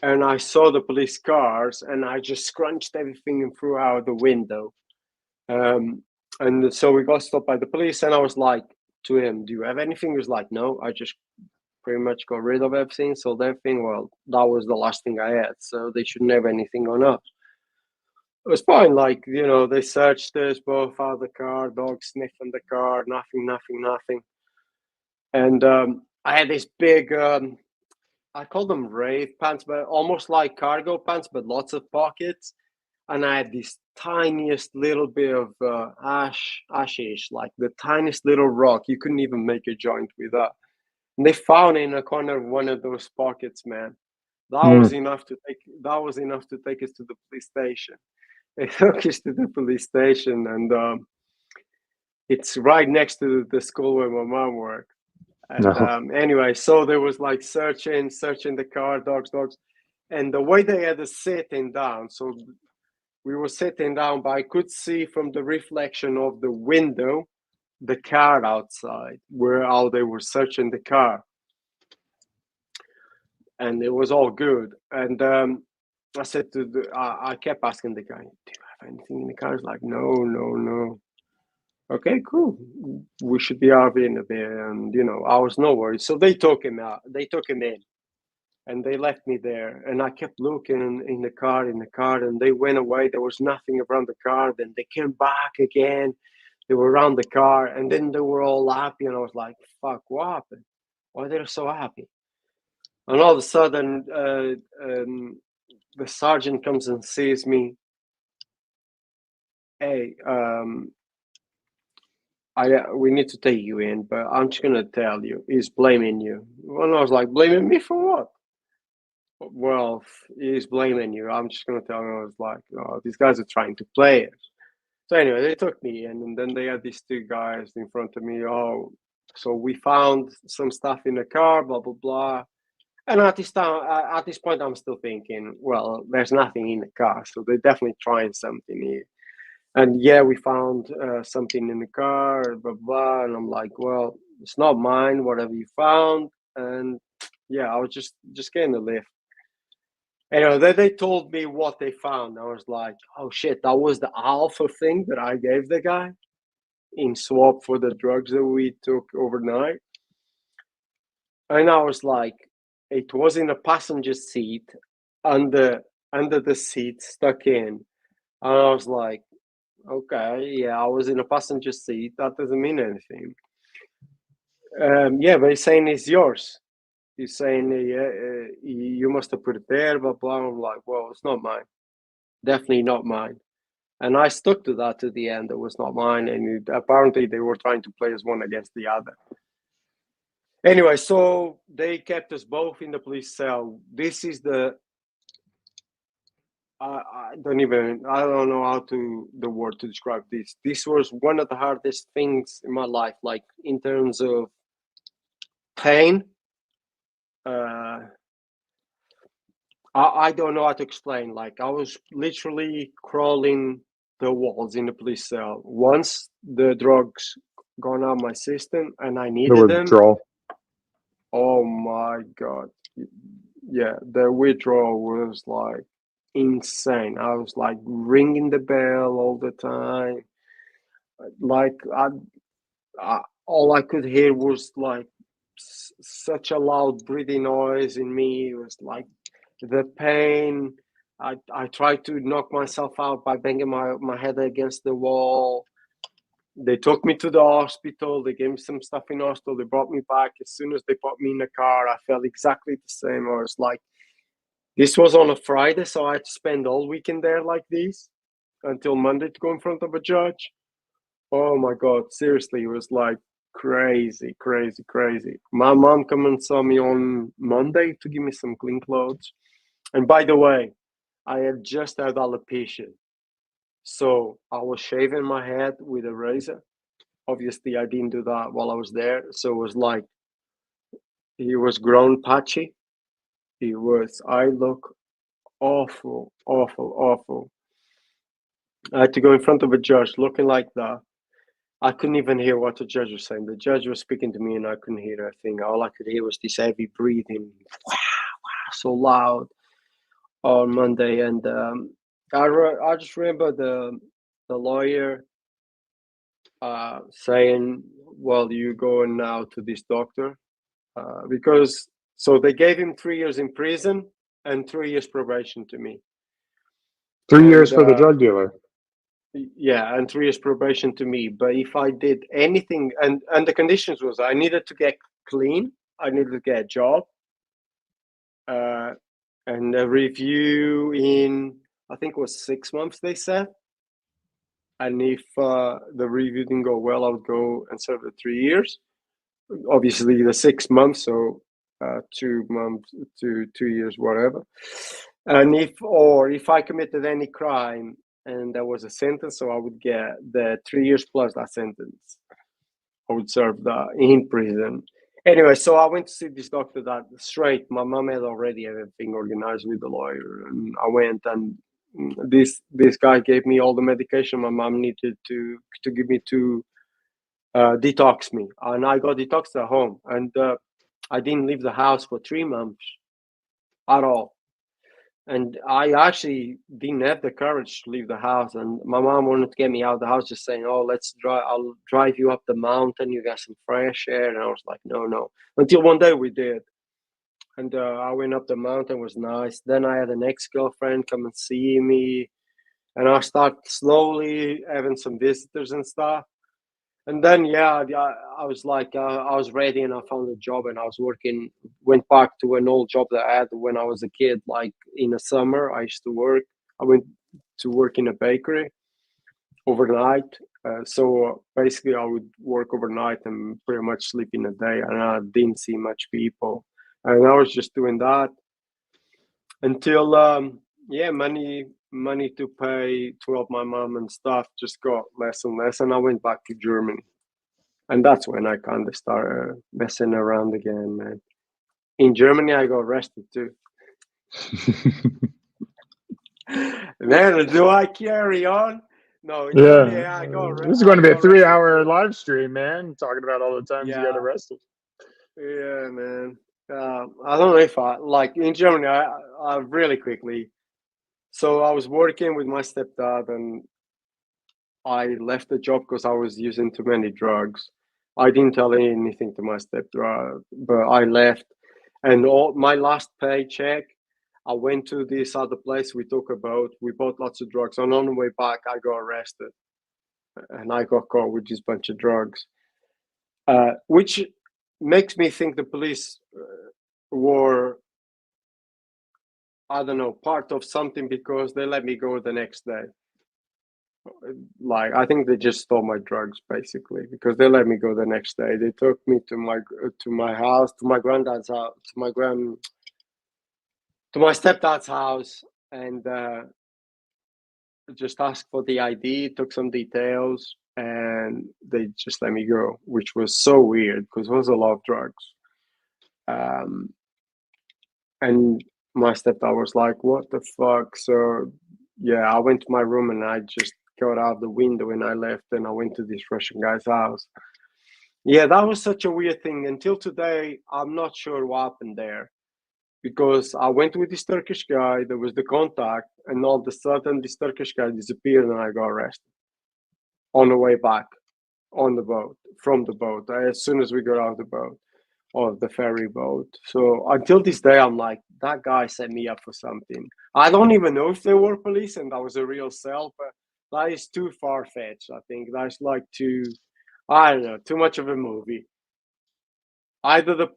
and I saw the police cars, and I just scrunched everything and threw out the window. And so we got stopped by the police, and I was like to him, "Do you have anything?" He was like, "No, I just pretty much got rid of everything." So they think, well, that was the last thing I had, so they shouldn't have anything on us. It was fine. Like, you know, they searched us both out of the car, dog sniffing the car, nothing. And I had this big, I call them rave pants, but almost like cargo pants, but lots of pockets. And I had this tiniest little bit of ashish, like the tiniest little rock. You couldn't even make a joint with that. And they found it in a corner of one of those pockets, man. That was enough to take us to the police station. They took us to the police station, and it's right next to the school where my mom worked. And anyway, so there was like searching the car, dogs, and the way they had us sitting down. So we were sitting down, but I could see from the reflection of the window the car outside, how they were searching the car, and it was all good. And I said I kept asking the guy, "Do you have anything in the car?" He's like, "No." Okay, cool. We should be RVing a bit, and you know, I was no worries. So they took him out. They took him in, and they left me there. And I kept looking in the car, and they went away. There was nothing around the car. Then they came back again. They were around the car, and then they were all happy. And I was like, "Fuck, what happened? Why they're so happy?" And all of a sudden, the sergeant comes and sees me. "Hey, we need to take you in, but I'm just gonna tell you, he's blaming you." Well, I was like, "Blaming me for what?" "Well, he's blaming you." I'm just gonna tell him. I was like, "Oh, these guys are trying to play it." So anyway, they took me in, and then they had these two guys in front of me. "Oh, so we found some stuff in the car, blah blah blah." And at this point, I'm still thinking, well, there's nothing in the car, so they're definitely trying something here. And yeah, we found something in the car, blah blah. And I'm like, well, it's not mine. Whatever you found. And yeah, I was just getting the lift. Anyway, then they told me what they found. I was like, oh shit, that was the alpha thing that I gave the guy in swap for the drugs that we took overnight. And I was like, it was in a passenger seat under the seat stuck in. And I was like, okay, yeah, I was in a passenger seat. That doesn't mean anything. Yeah, but he's saying it's yours. He's saying, you must have put it there, blah, blah. I'm like, well, it's not mine. Definitely not mine. And I stuck to that to the end. It was not mine. And apparently they were trying to play as one against the other. Anyway, so they kept us both in the police cell. This is the... I don't know how the word to describe this. This was one of the hardest things in my life, like in terms of pain. I don't know how to explain. Like I was literally crawling the walls in the police cell. Once the drugs gone out of my system and I The needed them. withdrawal. Oh my God. Yeah, the withdrawal was like insane. I was like ringing the bell all the time. Like all I could hear was like such a loud breathing noise in me. It was like the pain. I tried to knock myself out by banging my head against the wall. They took me to the hospital. They gave me some stuff in hospital. They brought me back. As soon as they put me in the car, I felt exactly the same. I was like, this was on a Friday, so I had to spend all weekend there like this until Monday to go in front of a judge. Oh my God, seriously, it was like crazy, crazy, crazy. My mom came and saw me on Monday to give me some clean clothes. And by the way, I had just had alopecia. So I was shaving my head with a razor. Obviously, I didn't do that while I was there. So it was like, it was grown patchy. I look awful, awful, awful. I had to go in front of a judge looking like that. I couldn't even hear what the judge was saying. The judge was speaking to me and I couldn't hear a thing. All I could hear was this heavy breathing, so loud on Monday. And I just remember the lawyer saying, well, you're going now to this doctor. Because, so they gave him 3 years in prison and 3 years probation to me. 3 years for the drug dealer. Yeah, and 3 years probation to me. But if I did anything, and the conditions was I needed to get clean, I needed to get a job, and a review in, I think it was 6 months, they said. And if the review didn't go well, I would go and serve the 3 years. Obviously, the 6 months, so 2 months to 2 years, whatever. And if I committed any crime, and there was a sentence, so I would get the 3 years plus that sentence. I would serve that in prison. Anyway, so I went to see this doctor that straight. My mom had already everything organized with the lawyer, and I went, and this guy gave me all the medication my mom needed to give me to detox me, and I got detoxed at home, and I didn't leave the house for 3 months at all. And I actually didn't have the courage to leave the house. And my mom wanted to get me out of the house, just saying, oh, let's drive. I'll drive you up the mountain. You got some fresh air. And I was like, no. Until one day we did. And I went up the mountain. It was nice. Then I had an ex-girlfriend come and see me. And I started slowly having some visitors and stuff. And then, yeah, I was like, I was ready and I found a job and I was working, went back to an old job that I had when I was a kid. Like in the summer, I used to work. I went to work in a bakery overnight. So basically I would work overnight and pretty much sleep in the day, and I didn't see much people. And I was just doing that until, money to pay to help my mom and stuff just got less and less, and I went back to Germany. And that's when I kind of started messing around again, man. In Germany, I got arrested too. Man, do I carry on? No, in Germany, I got arrested. This is going to be a 3-hour live stream, man. Talking about all the times you got arrested. Yeah, man. I don't know if in Germany, really quickly. So I was working with my stepdad, and I left the job because I was using too many drugs. I didn't tell anything to my stepdad, but I left. And all my last paycheck, I went to this other place we took a boat. We bought lots of drugs. And on the way back, I got arrested. And I got caught with this bunch of drugs. Which makes me think the police were, I don't know, part of something, because they let me go the next day. Like, I think they just stole my drugs basically, because they let me go the next day. They took me to my house, to my granddad's house, to my stepdad's house, and just asked for the ID, took some details, and they just let me go, which was so weird because it was a lot of drugs. And my stepdad was like, "What the fuck?" So yeah, I went to my room and I just got out the window and I left, and I went to this Russian guy's house. Yeah, that was such a weird thing. Until today, I'm not sure what happened there, because I went with this Turkish guy, there was the contact, and all of a sudden this Turkish guy disappeared and I got arrested on the way back on the boat, from the boat, as soon as we got out of the boat, or the ferry boat. So until this day, I'm like, that guy set me up for something. I don't even know if they were police and that was a real cell, but that is too far-fetched. I think that's like I don't know, too much of a movie. Either the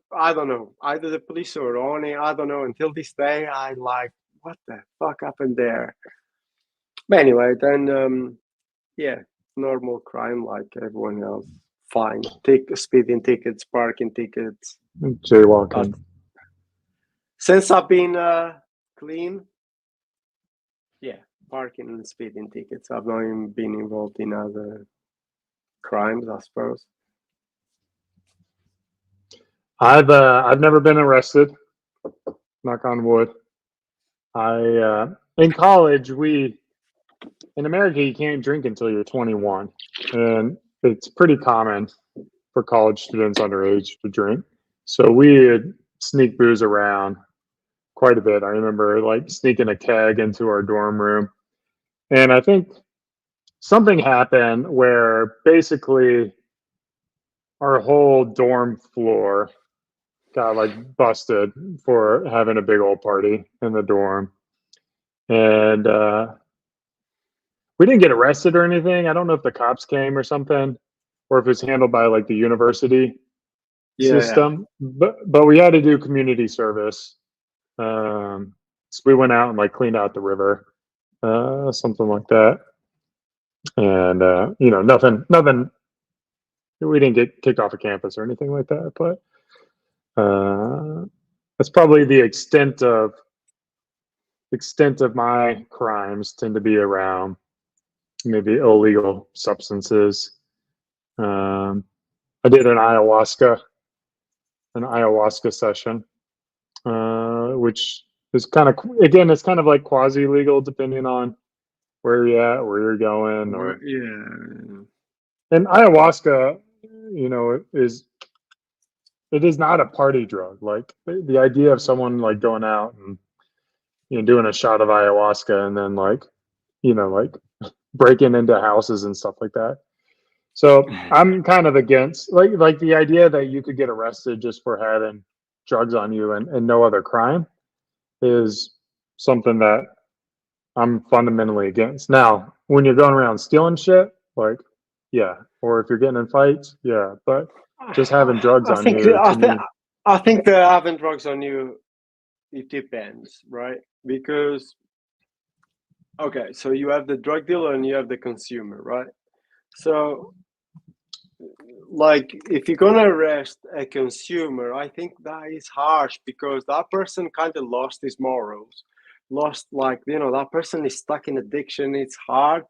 police were on it, I don't know. Until this day, I like, what the fuck happened there? But anyway, then yeah, normal crime like everyone else. Fine. Take speeding tickets, parking tickets. Jaywalking. Since I've been clean, yeah, parking and speeding tickets. I've not even been involved in other crimes, I suppose. I've never been arrested. Knock on wood. In college, in America, you can't drink until you're 21, and it's pretty common for college students underage to drink. So we would sneak booze around quite a bit. I remember like sneaking a keg into our dorm room, and I think something happened where basically our whole dorm floor got like busted for having a big old party in the dorm. And we didn't get arrested or anything. I don't know if the cops came or something, or if it's handled by like the university system. But we had to do community service. So we went out and like cleaned out the river, something like that. And nothing. We didn't get kicked off of campus or anything like that. But that's probably the extent of my crimes. Tend to be around maybe illegal substances. I did an ayahuasca session, which is kind of, again, it's kind of like quasi legal depending on where you're at, where you're going, or And ayahuasca, it is not a party drug. Like the idea of someone like going out and doing a shot of ayahuasca and then like breaking into houses and stuff like that. So I'm kind of against like the idea that you could get arrested just for having drugs on you and no other crime is something that I'm fundamentally against. Now, when you're going around stealing shit, like, yeah, or if you're getting in fights, yeah, but just having drugs on you. I think that having drugs on you, it depends, right? Because, okay, so you have the drug dealer and you have the consumer, right? So, like, if you're gonna arrest a consumer, I think that is harsh because that person kind of lost his morals, that person is stuck in addiction. It's hard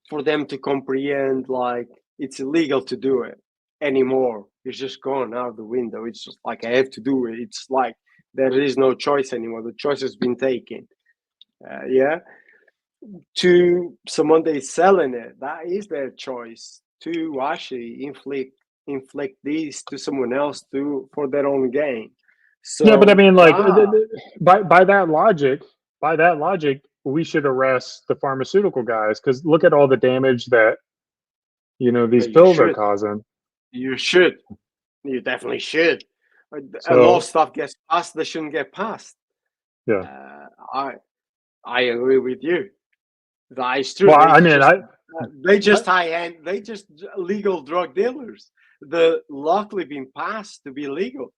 for them to comprehend, like, it's illegal to do it anymore. It's just gone out the window. It's just like, I have to do it. It's like there is no choice anymore. The choice has been taken. To someone that is selling it, that is their choice to actually inflict these to someone else for their own gain. So Yeah, but I mean, like, ah, by that logic, we should arrest the pharmaceutical guys because look at all the damage that these but you pills are should. causing. You should. You definitely should. A lot of So stuff gets passed that shouldn't get passed. yeah. I agree with you. That is true. Well, I mean, They just I high end. They just legal drug dealers. The luckily been passed to be legal.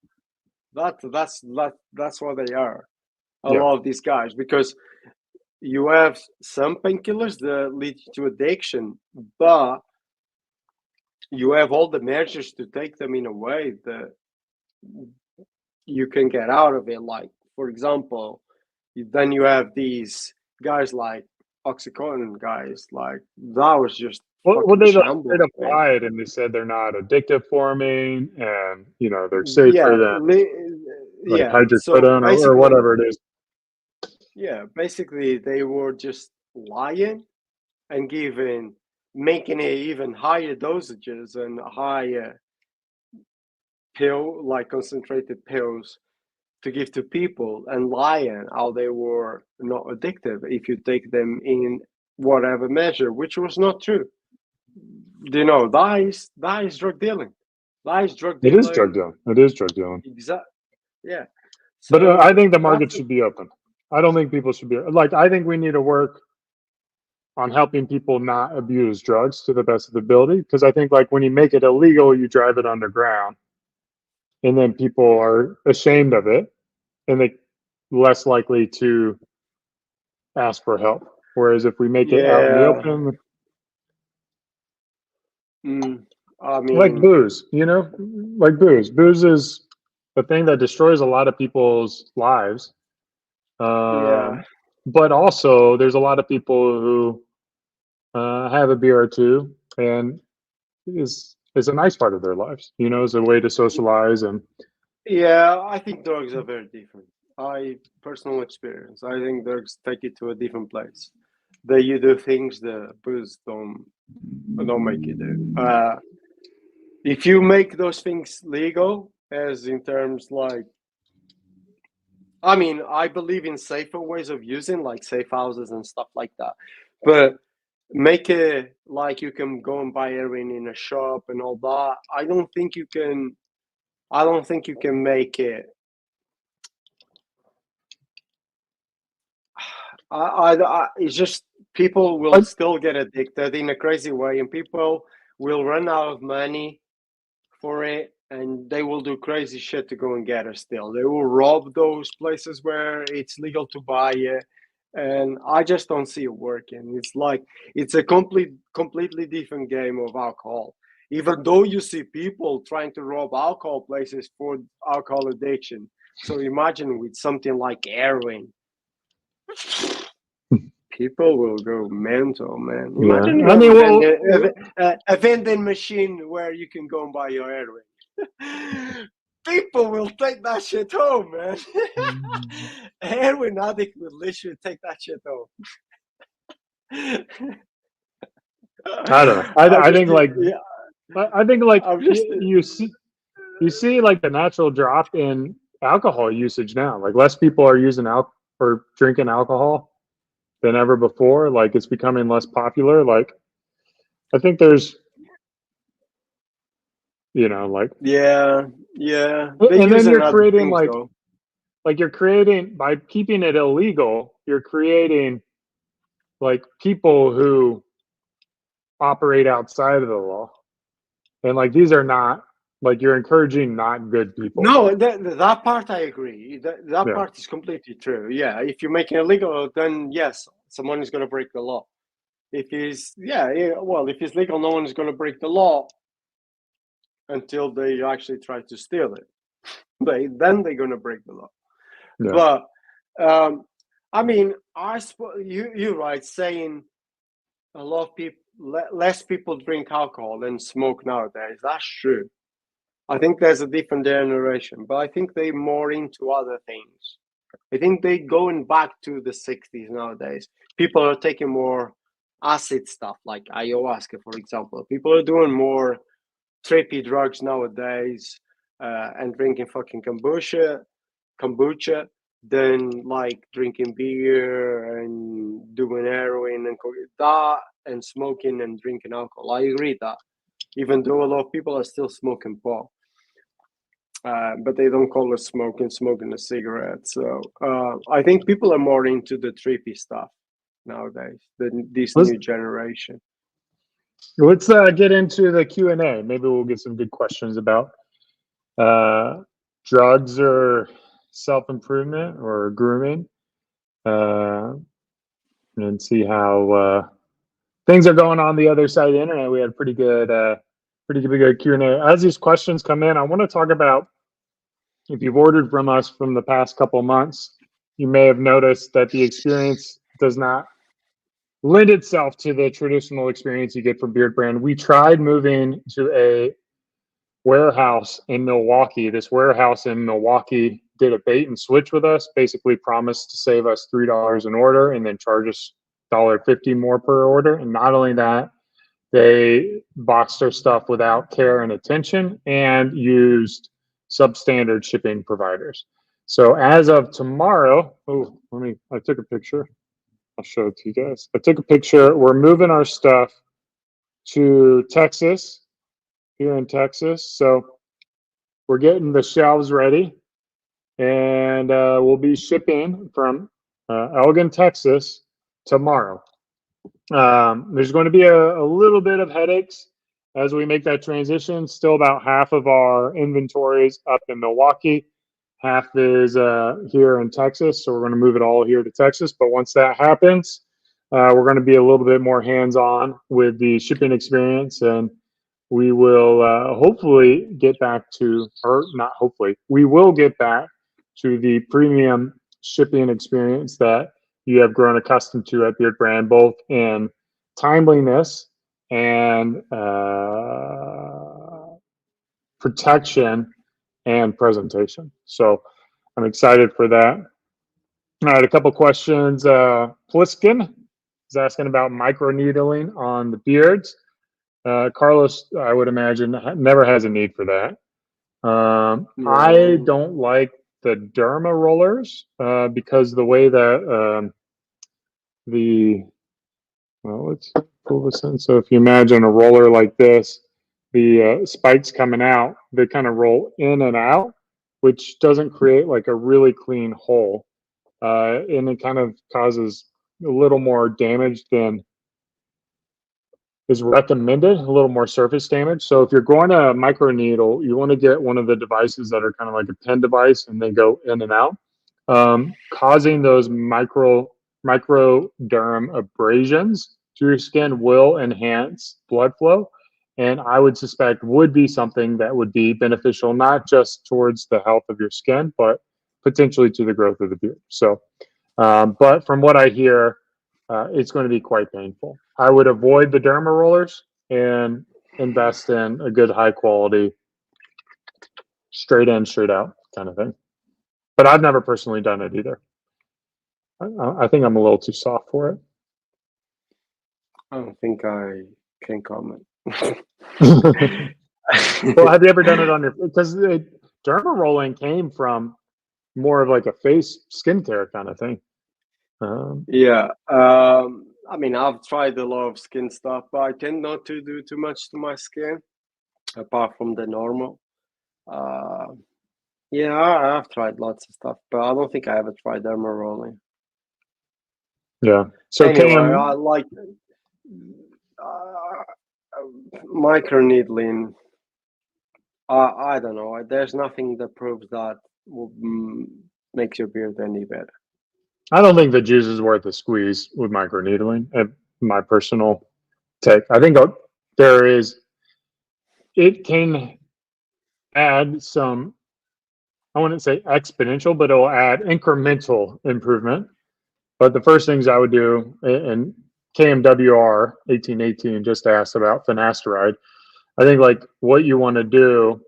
That's what they are. A yeah. lot of these guys, because you have some painkillers that lead to addiction, but you have all the measures to take them in a way that you can get out of it. Like, for example, then you have these guys like Oxycontin guys. Like, that was just Well, fucking they like straight shambles, up man. lied and they said they're not addictive forming and they're Yeah, safer than like yeah. So hydrocodone or basically, whatever it is. yeah, basically they were just lying and making it even higher dosages and higher like concentrated pills to give to people and lying how they were not addictive if you take them in whatever measure, which was not true. That is drug dealing. That is drug It is drug dealing. dealing. It is drug dealing. Yeah. But So I think the market that's should be open. I don't think people should be like. I think we need to work on helping people not abuse drugs to the best of the ability. Because I think like when you make it illegal, you drive it underground, and then people are ashamed of it, and they less likely to ask for help. Whereas if we make it out in the yeah. open, I like mean, booze, booze is the thing that destroys a lot of people's lives. yeah. But also, there's a lot of people who have a beer or two, and is a nice part of their lives. As a way to socialize and Yeah, I think drugs are very different. Personal experience. I think drugs take you to a different place. That you do things that booze don't make you do. If you make those things legal, as in terms like, I mean, I believe in safer ways of using, like safe houses and stuff like that. But make it like you can go and buy heroin in a shop and all that. I don't think you can. I don't think you can make it. It's just people will like still get addicted in a crazy way, and people will run out of money for it, and they will do crazy shit to go and get it still. They will rob those places where it's legal to buy it, and I just don't see it working. It's like it's a completely different game of alcohol. Even though you see people trying to rob alcohol places for alcohol addiction, so imagine with something like heroin. People will go mental, man. Imagine you I have mean, a vending machine where you can go and buy your heroin. People will take that shit home, man. A heroin addict will literally take that shit home. I don't know. I think like I think like I'm just, you see like the natural drop in alcohol usage now. Like less people are using or drinking alcohol than ever before. Like it's becoming less popular. Like I think there's like yeah. They're and then using you're other creating things though. like you're creating by keeping it illegal, you're creating like people who operate outside of the law. And like these are not like you're encouraging not good people. No, that part I agree. That Yeah. part is completely true. Yeah, if you make it illegal, then yes, someone is going to break the law. If it's if it's legal, no one is going to break the law until they actually try to steal it. Then they're going to break the law. Yeah. But I mean, you're right saying a lot of people, less people drink alcohol than smoke nowadays. That's true. I think there's a different generation, but I think they're more into other things. I think they're going back to the 60s nowadays. People are taking more acid stuff like ayahuasca, for example. People are doing more trippy drugs nowadays and drinking fucking kombucha. kombucha than like drinking beer and doing heroin and that and smoking and drinking alcohol. I agree that, even though a lot of people are still smoking pot. But they don't call it smoking a cigarette. So I think people are more into the trippy stuff nowadays than this new generation. Let's get into the Q&A. Maybe we'll get some good questions about drugs or self-improvement or grooming, and see how things are going on the other side of the internet. We had pretty good Q&A. As these questions come in, I want to talk about, if you've ordered from us from the past couple months, you may have noticed that the experience does not lend itself to the traditional experience you get from Beardbrand. We tried moving to a warehouse in Milwaukee. This warehouse in Milwaukee did a bait and switch with us, basically promised to save us $3 an order and then charge us $1.50 more per order. And not only that, they boxed our stuff without care and attention and used substandard shipping providers. So as of tomorrow, I took a picture. I'll show it to you guys. I took a picture. We're moving our stuff to Texas, here in Texas. So we're getting the shelves ready, and we'll be shipping from Elgin, Texas tomorrow. There's going to be a little bit of headaches as we make that transition. Still about half of our inventories up in Milwaukee. Half is here in Texas, so we're going to move it all here to Texas. But once that happens, we're going to be a little bit more hands-on with the shipping experience, and we will hopefully get back to, or not hopefully, we will get back to the premium shipping experience that you have grown accustomed to at Beardbrand, both in timeliness and protection and presentation. So I'm excited for that. All right, a couple questions. Pliskin is asking about microneedling on the beards. Carlos, I would imagine, never has a need for that. I don't like the derma rollers because the way that let's pull this in. So if you imagine a roller like this, the spikes coming out, they kind of roll in and out, which doesn't create like a really clean hole. And it kind of causes a little more damage than is recommended, a little more surface damage. So if you're going to microneedle, you want to get one of the devices that are kind of like a pen device and they go in and out, causing those microderm abrasions to your skin will enhance blood flow, and I would suspect would be something that would be beneficial not just towards the health of your skin, but potentially to the growth of the beard. So, but from what I hear, it's going to be quite painful. I would avoid the derma rollers and invest in a good high quality straight in, straight out kind of thing. But I've never personally done it either. I think I'm a little too soft for it. I don't think I can comment. Well, have you ever done it on your, because the derma rolling came from more of like a face skincare kind of thing. Yeah. I mean, I've tried a lot of skin stuff, but I tend not to do too much to my skin, apart from the normal. Yeah, I've tried lots of stuff, but I don't think I ever tried derma rolling. Yeah. So anyway, Cam, I like microneedling. I don't know. There's nothing that proves that makes your beard any better. I don't think the juice is worth a squeeze with microneedling. My personal take. I think it can add some, I wouldn't say exponential, but it'll add incremental improvement. But the first things I would do, and KMWR 1818 just asked about finasteride. I think like what you want to do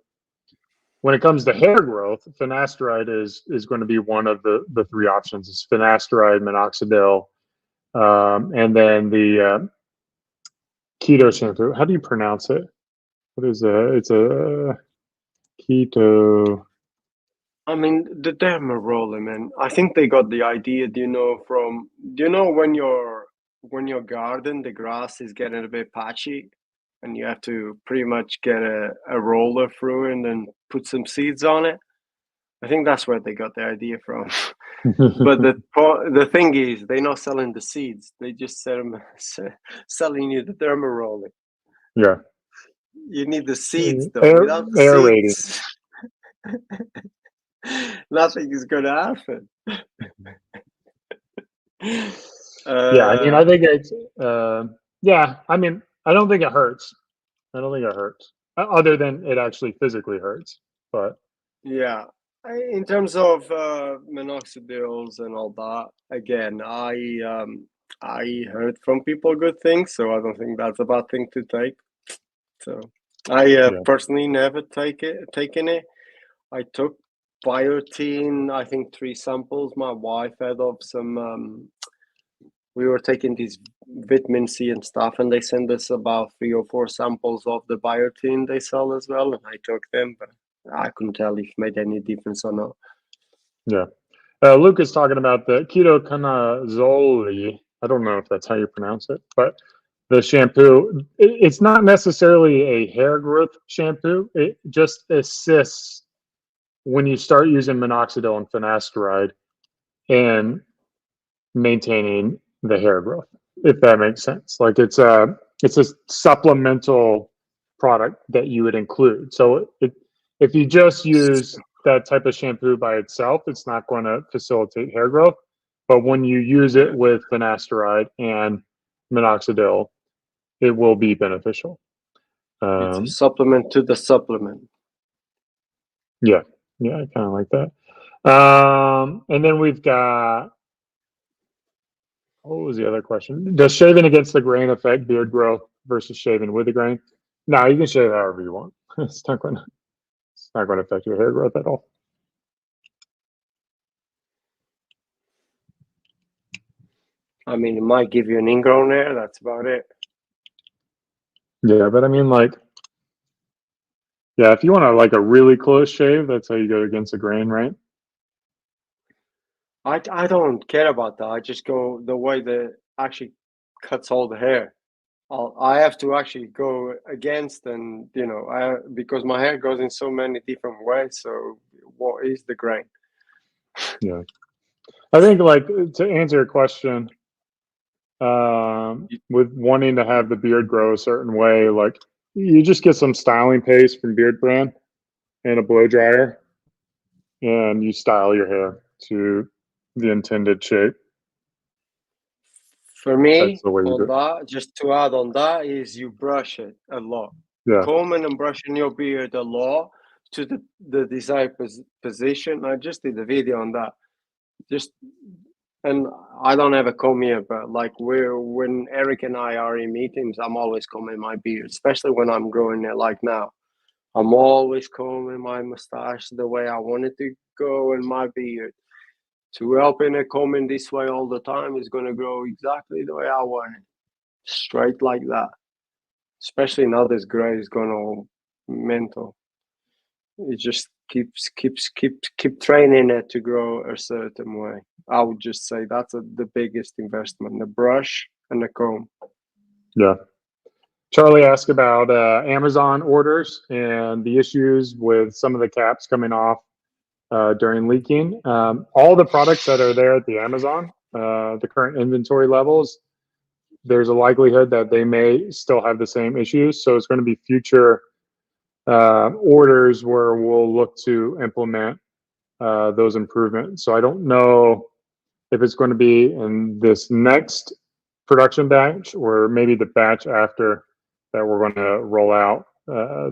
when it comes to hair growth, finasteride is going to be one of the three options. It's finasteride, minoxidil, and then the keto shampoo. How do you pronounce it? What is it? It's a keto. I mean, the derma roller, man. I think they got the idea, from when your garden, the grass is getting a bit patchy, and you have to pretty much get a roller through and then put some seeds on it. I think that's where they got the idea from. But the thing is, they're not selling the seeds. They just selling you the derma roller. Yeah. You need the seeds, though. Without the Aerating. seeds, nothing is going to happen. Yeah, I mean, I think it's, yeah, I mean, I don't think it hurts. I don't think it hurts, other than it actually physically hurts. But Yeah. In terms of minoxidils and all that, again, I heard from people good things, so I don't think that's a bad thing to take. So I personally never taken it. I took biotin, I think 3 samples. My wife had of some. We were taking these vitamin C and stuff, and they sent us about 3 or 4 samples of the biotin they sell as well, and I took them, but I couldn't tell if it made any difference or not. yeah, Luke is talking about the ketoconazole. I don't know if that's how you pronounce it, but the shampoo. It's not necessarily a hair growth shampoo. It just assists when you start using minoxidil and finasteride in maintaining the hair growth, if that makes sense. Like it's a supplemental product that you would include. So if you just use that type of shampoo by itself, it's not going to facilitate hair growth. But when you use it with finasteride and minoxidil, it will be beneficial. It's a supplement to the supplement. Yeah, I kind of like that. And then we've got, what was the other question? Does shaving against the grain affect beard growth versus shaving with the grain? No, you can shave however you want. It's not going to affect your hair growth at all. I mean, it might give you an ingrown hair. That's about it. Yeah, but I mean, like, yeah, if you want to like a really close shave, that's how you go against the grain, right? I don't care about that. I just go the way that actually cuts all the hair. I have to actually go against, and because my hair goes in so many different ways. So what is the grain? Yeah, I think like to answer your question, with wanting to have the beard grow a certain way, like you just get some styling paste from Beardbrand and a blow dryer, and you style your hair to the intended shape. For me, That's the way you do on it. that, just to add on that, is you brush it a lot. Yeah, Combing and brushing your beard a lot to the desired position. I just did a video on that. And I don't have a comb here, but like when Eric and I are in meetings, I'm always combing my beard, especially when I'm growing it like now. I'm always combing my mustache the way I want it to go, and my beard. To helping it combing this way all the time is going to grow exactly the way I want it, straight like that. Especially now this gray is going all mental. It just keep training it to grow a certain way. I would just say that's the biggest investment: the brush and the comb. yeah. Charlie asked about Amazon orders and the issues with some of the caps coming off during leaking. All the products that are there at the Amazon, the current inventory levels, there's a likelihood that they may still have the same issues. So it's going to be future orders where we'll look to implement those improvements. So I don't know if it's going to be in this next production batch or maybe the batch after that we're going to roll out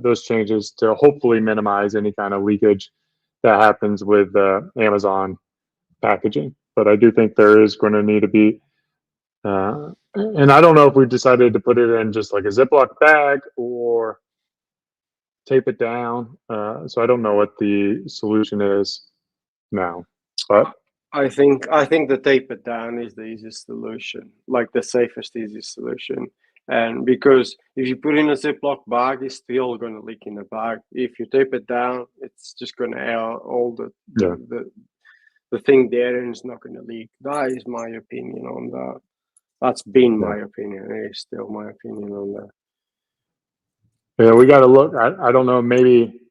those changes to hopefully minimize any kind of leakage that happens with Amazon packaging. But I do think there is going to need to be, and I don't know if we've decided to put it in just like a Ziploc bag or tape it down. So I don't know what the solution is now, but I think the tape it down is the easiest solution, like the safest, easiest solution. And because if you put in a Ziploc bag, it's still going to leak in the bag. If you tape it down, it's just going to air all Yeah. the thing there, and it's not going to leak. That is my opinion on that. That's been my opinion. It is still my opinion on that. Yeah, we got to look. I don't know. Maybe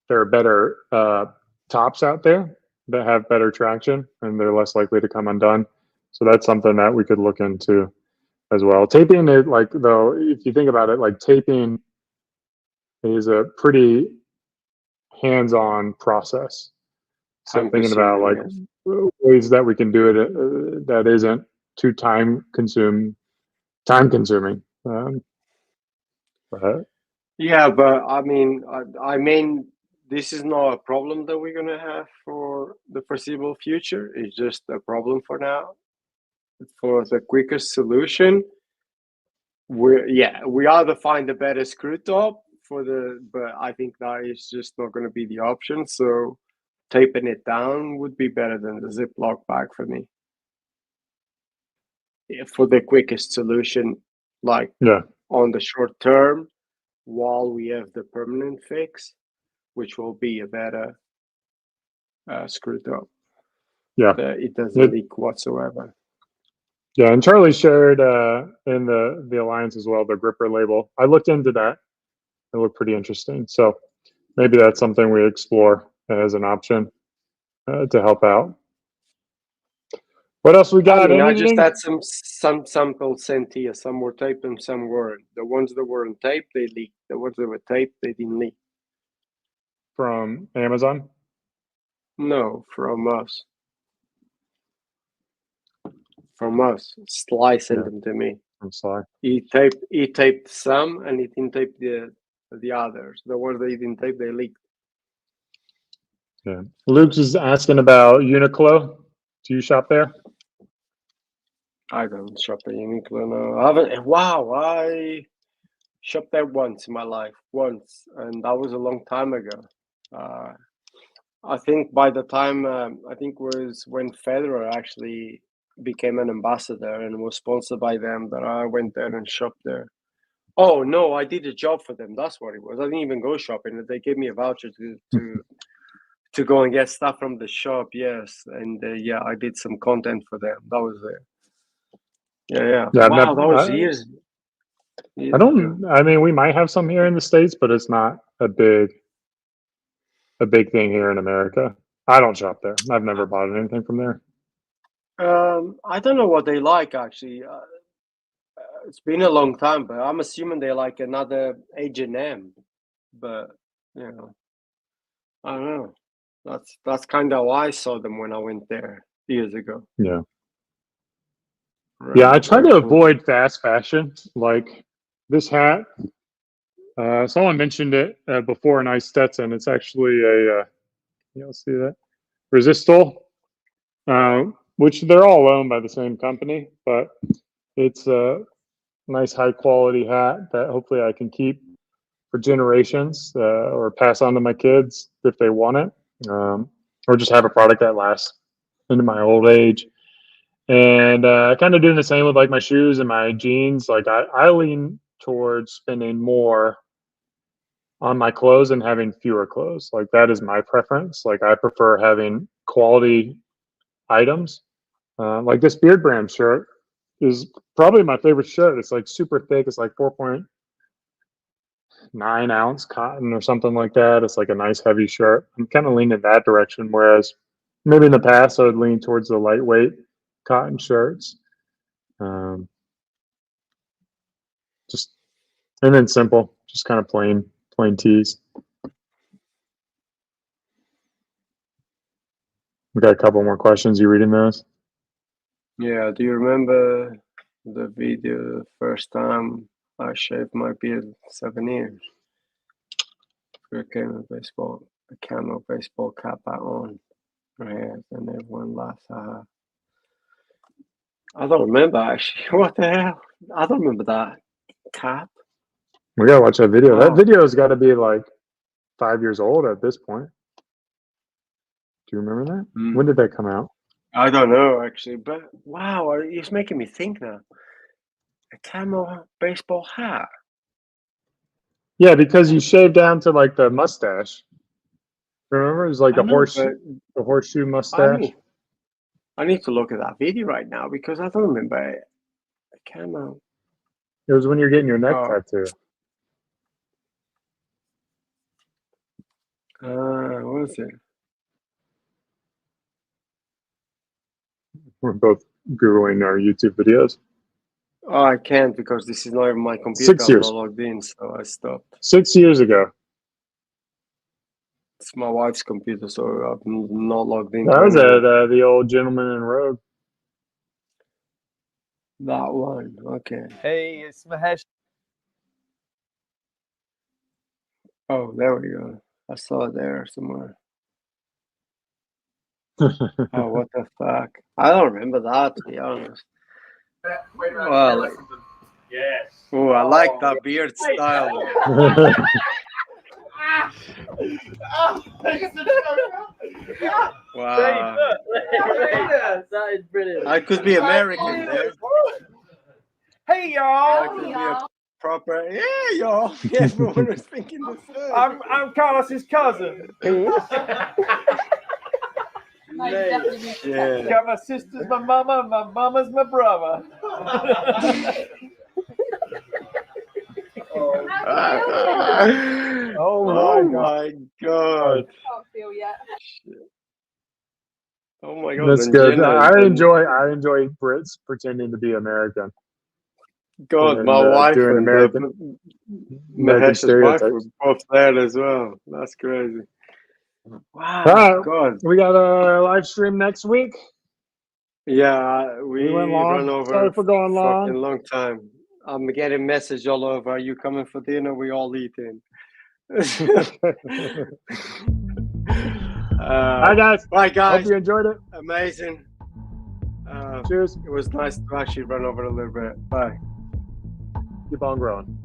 there are better tops out there that have better traction, and they're less likely to come undone. So that's something that we could look into as well. Taping it, like, though, if you think about it, like, taping is a pretty hands-on process. So thinking about like ways that we can do it that isn't too time consuming. Yeah, but I mean, this is not a problem that we're gonna have for the foreseeable future. It's just a problem for now. For the quickest solution, we either find a better screw top but I think that is just not going to be the option. So taping it down would be better than the Ziploc bag for me. For the quickest solution, like on the short term, while we have the permanent fix, which will be a better screw top. Yeah, it doesn't leak whatsoever. Yeah, and Charlie shared in the Alliance as well the gripper label. I looked into that. It looked pretty interesting. So maybe that's something we explore as an option to help out. What else we got? I just had some samples sent here. Some were taped and some weren't. The ones that weren't taped, they leaked. The ones that were taped, they didn't leak. From Amazon? No, from us. From us. Sly sent them to me. From Sly. He taped some, and he didn't tape the others. The ones that he didn't tape, they leaked. Yeah. Luke's is asking about Uniqlo. Do you shop there? I don't shop at Uniqlo, no. I haven't. Wow, I shopped there once in my life. Once. And that was a long time ago. I think by the time, I think was when Federer actually became an ambassador and was sponsored by them, that I went there and shopped there. Oh, no, I did a job for them. That's what it was. I didn't even go shopping. They gave me a voucher to go and get stuff from the shop, yes. And I did some content for them. That was it. Yeah. Wow, that was years. I mean, we might have some here in the States, but it's not a big thing here in America. I don't shop there. I've never bought anything from there. I don't know what they like, actually. It's been a long time, but I'm assuming they like another H&M. But, I don't know. That's kind of how I saw them when I went there years ago. Yeah. Yeah, I try to avoid fast fashion. Like this hat, someone mentioned it before, a nice Stetson. It's actually a, you'll see that, Resistol, which they're all owned by the same company, but it's a nice high quality hat that hopefully I can keep for generations or pass on to my kids if they want it, or just have a product that lasts into my old age. And kind of doing the same with like my shoes and my jeans. Like I lean towards spending more on my clothes and having fewer clothes. Like that is my preference. Like I prefer having quality items. Like this Beardbrand shirt is probably my favorite shirt. It's like super thick. It's like 4.9 ounce cotton or something like that. It's like a nice heavy shirt. I'm kind of leaning that direction. Whereas maybe in the past I would lean towards the lightweight cotton shirts. Just, and then simple, just kind of plain tees. We got a couple more questions. You reading those? Yeah. Do you remember the video the first time I shaved my beard? 7 years. I came a camo baseball cap on. Yeah, and everyone laughs. I don't remember actually. What the hell? I don't remember that cap. We gotta watch that video. That video has got to be like 5 years old at this point. Do you remember that? When did that come out? I don't know actually, but wow, it's making me think now. A camo baseball hat. Yeah, because you shave down to like the mustache. Remember, it was like I a know, but horseshoe mustache. I need to look at that video right now because I don't remember a camo. It was when you're getting your neck Oh. tattoo. What was it? We're both Googling our YouTube videos. Oh, I can't because this is not even my computer. 6 I'm years. not logged in, so I stopped. 6 years ago. It's my wife's computer, so I'm not logged in. That was at the old Gentleman in Rogue. That one, okay. Hey, it's Mahesh. Oh, there we go. I saw it there somewhere. Oh, what the fuck? I don't remember that, to be honest. Well, Yes. oh, I like that beard style. Wow. That is brilliant. I could be American there. Hey I y'all! could be a proper. Yeah, y'all. Everyone was thinking the same. I'm Carlos's cousin. Yeah. Got my sister's my mama, and my mama's my brother. Oh my god. Can't feel yet. Oh my god. That's then good. Jenna- I then- enjoy Brits pretending to be American. God, and, my wife doing and American Mahesh's wife stereotypes. were both there as well. That's crazy. Wow, Alright. God. We got a live stream next week. Yeah, we went long. run over Sorry for going fucking long. long time. I'm getting message all over. Are you coming for dinner? We all eating. Hi guys. Bye, guys. Hope you enjoyed it. Amazing. Cheers. It was nice to actually run over a little bit. Bye. Keep on growing.